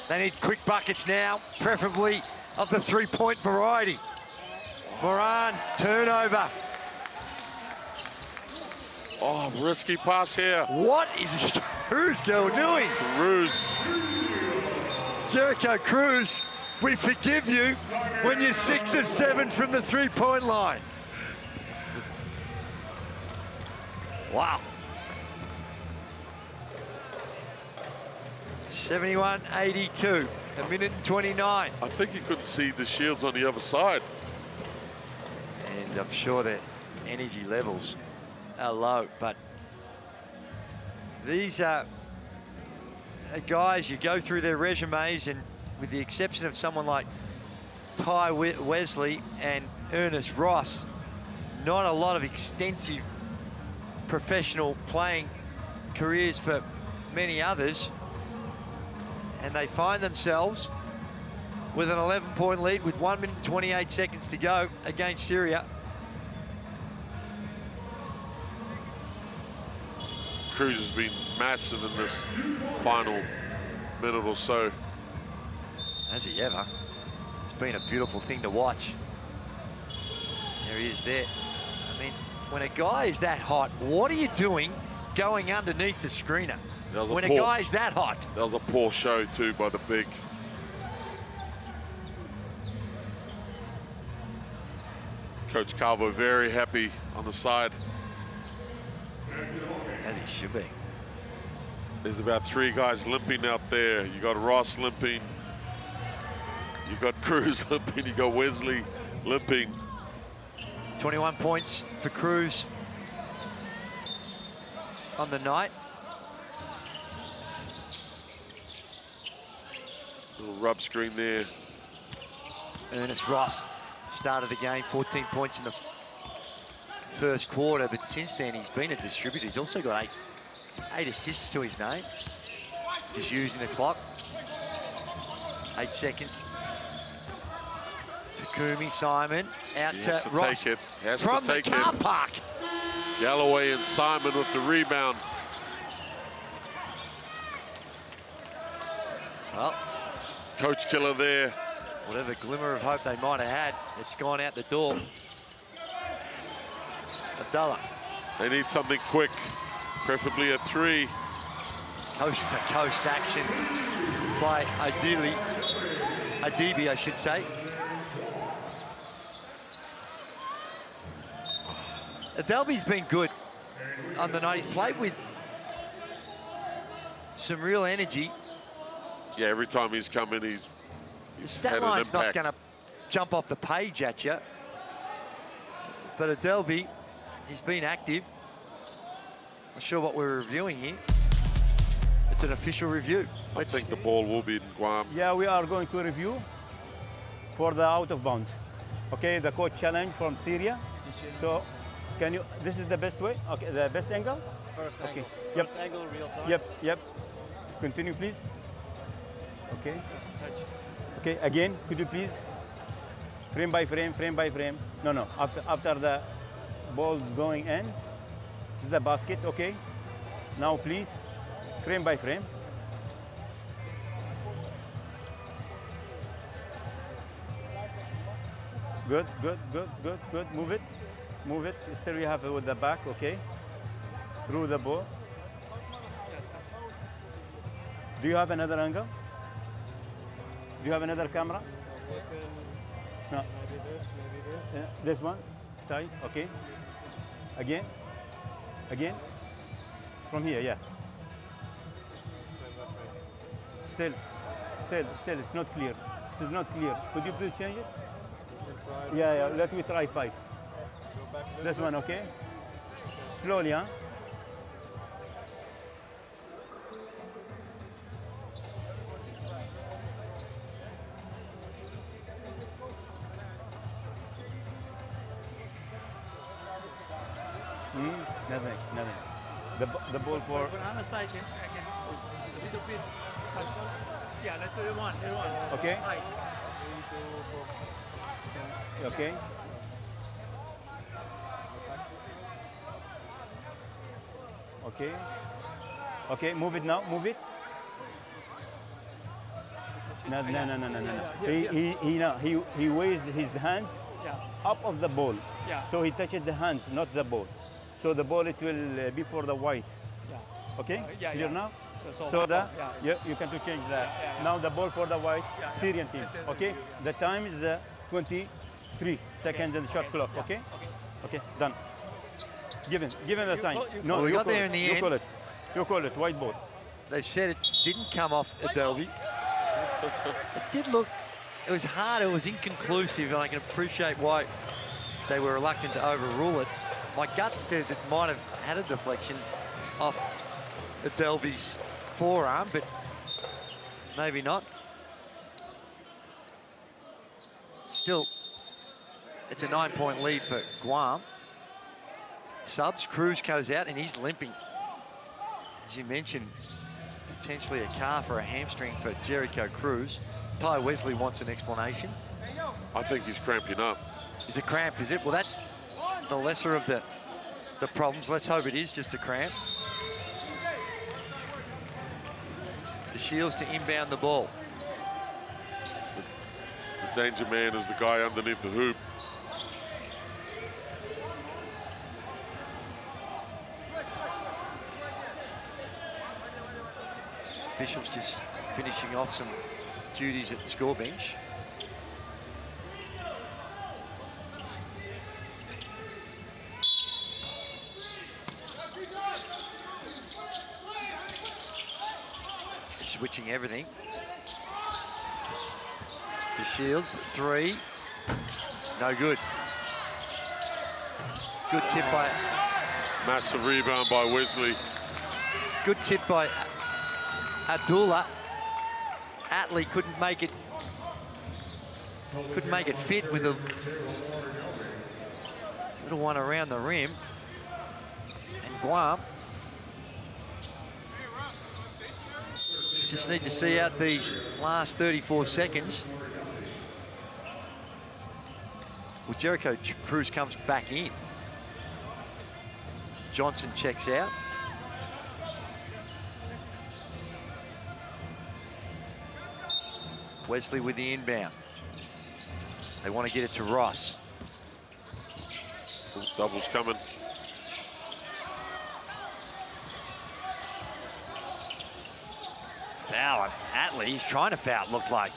they need quick buckets now, preferably of the three-point variety. Moran, turnover. Oh, risky pass here. What is Cruz girl doing? Cruz. Jericho Cruz, we forgive you when you're 6 of 7 from the three-point line. Wow. 71-82, a minute and 29. I think he couldn't see the shields on the other side. And I'm sure their energy levels are low, but these are guys, you go through their resumes, and with the exception of someone like Ty Wesley and Ernest Ross, not a lot of extensive professional playing careers for many others. And they find themselves with an 11-point lead with 1 minute and 28 seconds to go against Syria. Cruz has been massive in this final minute or so. Has he ever? It's been a beautiful thing to watch. There he is there. I mean, when a guy is that hot, what are you doing going underneath the screener? When a guy's that hot. That was a poor show too by the big. Coach Calvo very happy on the side. As he should be. There's about 3 guys limping out there. You got Ross limping. You got Cruz limping. You got Wesley limping. 21 points for Cruz on the night. Little rub screen there. Ernest Ross started the game, 14 points in the first quarter, but since then he's been a distributor. He's also got eight assists to his name. Just using the clock. 8 seconds. Takumi Simon out to Ross take it. Has from to take the car it. park. Galloway and Simon with the rebound. Well, Coach Killer there. Whatever glimmer of hope they might have had, it's gone out the door. Abdullah. They need something quick, preferably a 3. Coast-to-coast action by Adibi, I should say. Adelby's been good on the night. He's played with some real energy. Yeah, every time he's come in, he's The stat line's not going to jump off the page at you. But Adelby, he's been active. Not sure what we're reviewing here. It's an official review. I think the ball will be in Guam. Yeah, we are going to review for the out of bounds. Okay, the coach challenge from Syria. So, can you, this is the best way? Okay, the best angle? First angle. Okay. Yep. First angle, real time. Yep. Continue, please. Okay. Okay, again, could you please? Frame by frame. No. After the ball going in, to the basket, okay. Now, please, frame by frame. Good. Move it. Still you have it with the back, okay. Through the ball. Do you have another angle? Do you have another camera? No. Maybe this. This one? Tight, okay. Again. From here, yeah. Still, it's not clear. This is not clear. Could you please change it? Inside. Yeah, let me try 5. Go back a little This bit. one, okay? Slowly, huh? Nothing. The ball for... But on the side, again, a little bit. Yeah, let's do one. Okay. Right. Okay. Okay, move it now, move it. No. He raised his hands up of the ball. Yeah. So he touched the hands, not the ball. So the ball, it will be for the white. Yeah. Okay? Yeah. Clear now? So you can change that. Now the ball for the white Syrian team. Okay? The time is 23 seconds in the shot clock. Okay? Okay, done. Give him the sign. No, we got there in the end. You call it white ball. They said it didn't come off Adelby. It did look, it was hard, it was inconclusive, and I can appreciate why they were reluctant to overrule it. My gut says it might have had a deflection off Adelby's forearm, but maybe not. Still, it's a 9-point lead for Guam. subs. Cruz goes out and he's limping. As you mentioned, potentially a calf or a hamstring for Jericho Cruz. Ty Wesley wants an explanation. I think he's cramping up. Is it cramp, is it? Well, that's the lesser of the problems. Let's hope it is just a cramp. The Shields to inbound the ball. The danger man is the guy underneath the hoop. Officials just finishing off some duties at the score bench. Switching everything. The Shields, 3. No good. Good tip by... Massive rebound by Wesley. Good tip by Abdullah. Atley couldn't make it fit with a little one around the rim. And Guam just need to see out these last 34 seconds. Well, Jericho Cruz comes back in. Johnson checks out. Wesley with the inbound. They want to get it to Ross. Doubles coming. Foul. Atley, he's trying to foul, looked like.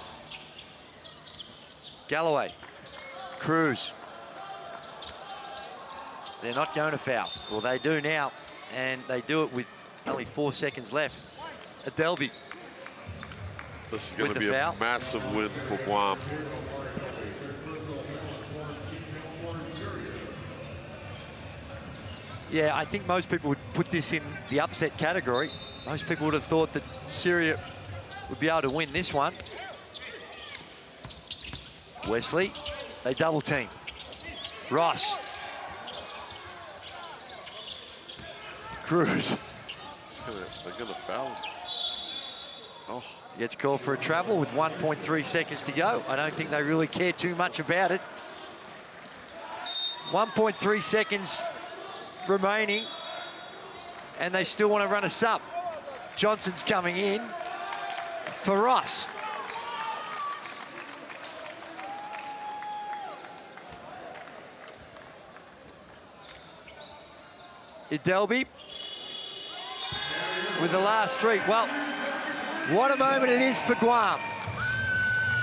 Galloway. Cruz. They're not going to foul. Well, they do now, and they do it with only 4 seconds left. Adelby. This is going to be a massive win for Guam. Yeah, I think most people would put this in the upset category. Most people would have thought that Syria would be able to win this one. Wesley, they double team. Ross. Cruz. They're going to foul him. Oh, gets called for a travel with 1.3 seconds to go. I don't think they really care too much about it. 1.3 seconds remaining, and they still want to run a sub. Johnson's coming in for Ross. Adelby with the last 3. Well, what a moment it is for Guam.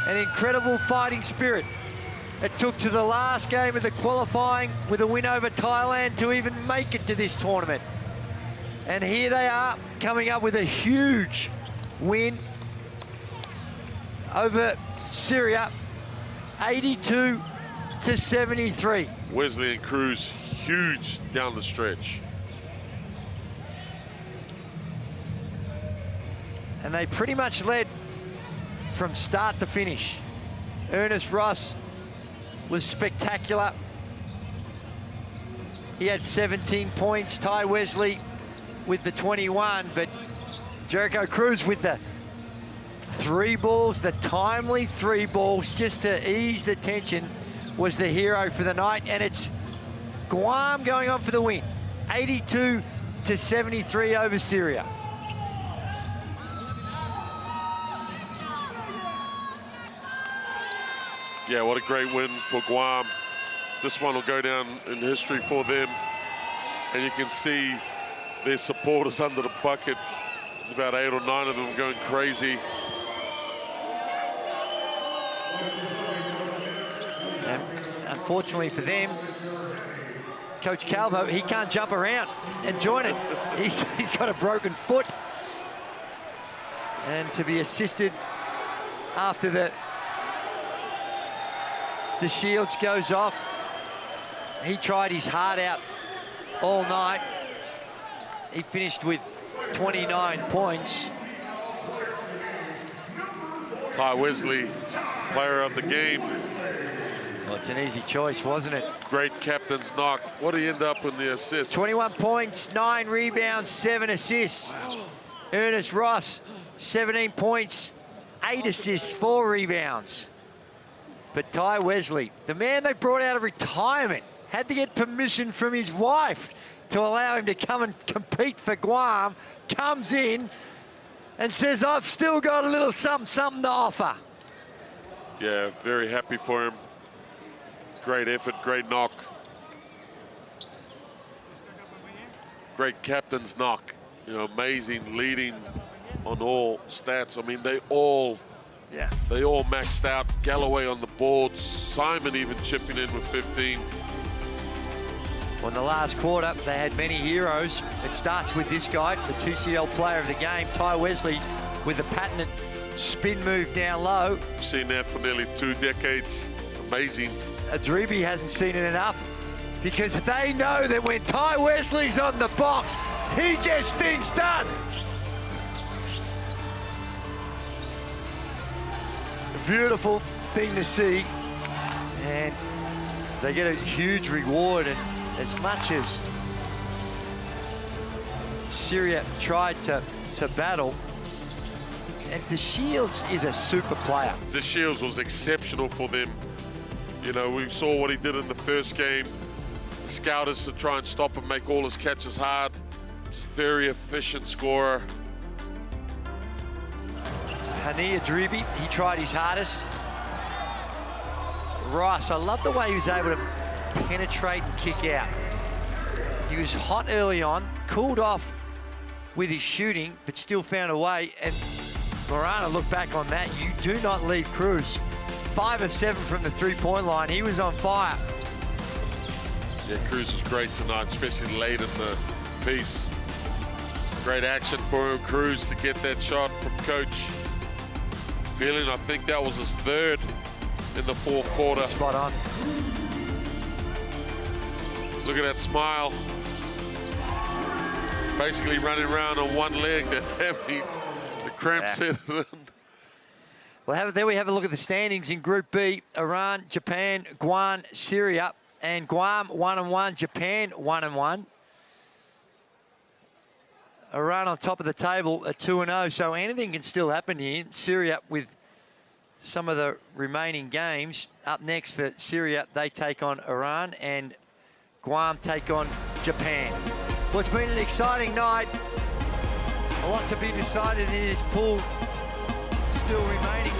An incredible fighting spirit. It took to the last game of the qualifying with a win over Thailand to even make it to this tournament. And here they are coming up with a huge win over Syria, 82-73. Wesley and Cruz, huge down the stretch. And they pretty much led from start to finish. Ernest Ross was spectacular. He had 17 points. Ty Wesley with the 21, but Jericho Cruz with the 3 balls, the timely 3 balls, just to ease the tension, was the hero for the night. And it's Guam going on for the win. 82-73 over Syria. Yeah, what a great win for Guam. This one will go down in history for them. And you can see their supporters under the bucket. There's about 8 or 9 of them going crazy. And unfortunately for them, Coach Calvo, he can't jump around and join it. He's got a broken foot. And to be assisted after the Shields goes off. He tried his heart out all night. He finished with 29 points. Ty Wesley, player of the game. Well, That's an easy choice, wasn't it? Great captain's knock. What did he end up in the assists? 21 points, 9 rebounds, 7 assists. Wow. Ernest Ross, 17 points, 8 assists, 4 rebounds. But Ty Wesley, the man they brought out of retirement, had to get permission from his wife to allow him to come and compete for Guam, comes in and says, I've still got a little something to offer. Yeah, very happy for him. Great effort, great knock. Great captain's knock. You know, amazing leading on all stats. I mean, they all maxed out. Galloway on the boards. Simon even chipping in with 15. Well, in the last quarter, they had many heroes. It starts with this guy, the TCL player of the game, Ty Wesley, with a patented spin move down low. Seen that for nearly 2 decades. Amazing. Adribi hasn't seen it enough because they know that when Ty Wesley's on the box, he gets things done. A beautiful thing to see, and they get a huge reward. And as much as Syria tried to battle, and DeShields is a super player. DeShields was exceptional for them. You know, we saw what he did in the first game. Scout us to try and stop him, make all his catches hard. He's a very efficient scorer. Hani Adribi, he tried his hardest. Rice, I love the way he was able to penetrate and kick out. He was hot early on, cooled off with his shooting, but still found a way. And Morana, look back on that. You do not leave Cruz. 5 of 7 from the three-point line. He was on fire. Yeah, Cruz was great tonight, especially late in the piece. Great action for him, Cruz, to get that shot from coach. Feeling, I think that was his 3rd in the 4th quarter. Spot on. Look at that smile. Basically running around on one leg. The cramps hit him. Well, there we have a look at the standings in Group B. Iran, Japan, Guam, Syria, and Guam 1-1, Japan 1-1. Iran on top of the table at 2-0, so anything can still happen here. Syria with some of the remaining games. Up next for Syria, they take on Iran, and Guam take on Japan. Well, it's been an exciting night. A lot to be decided in this pool still remaining.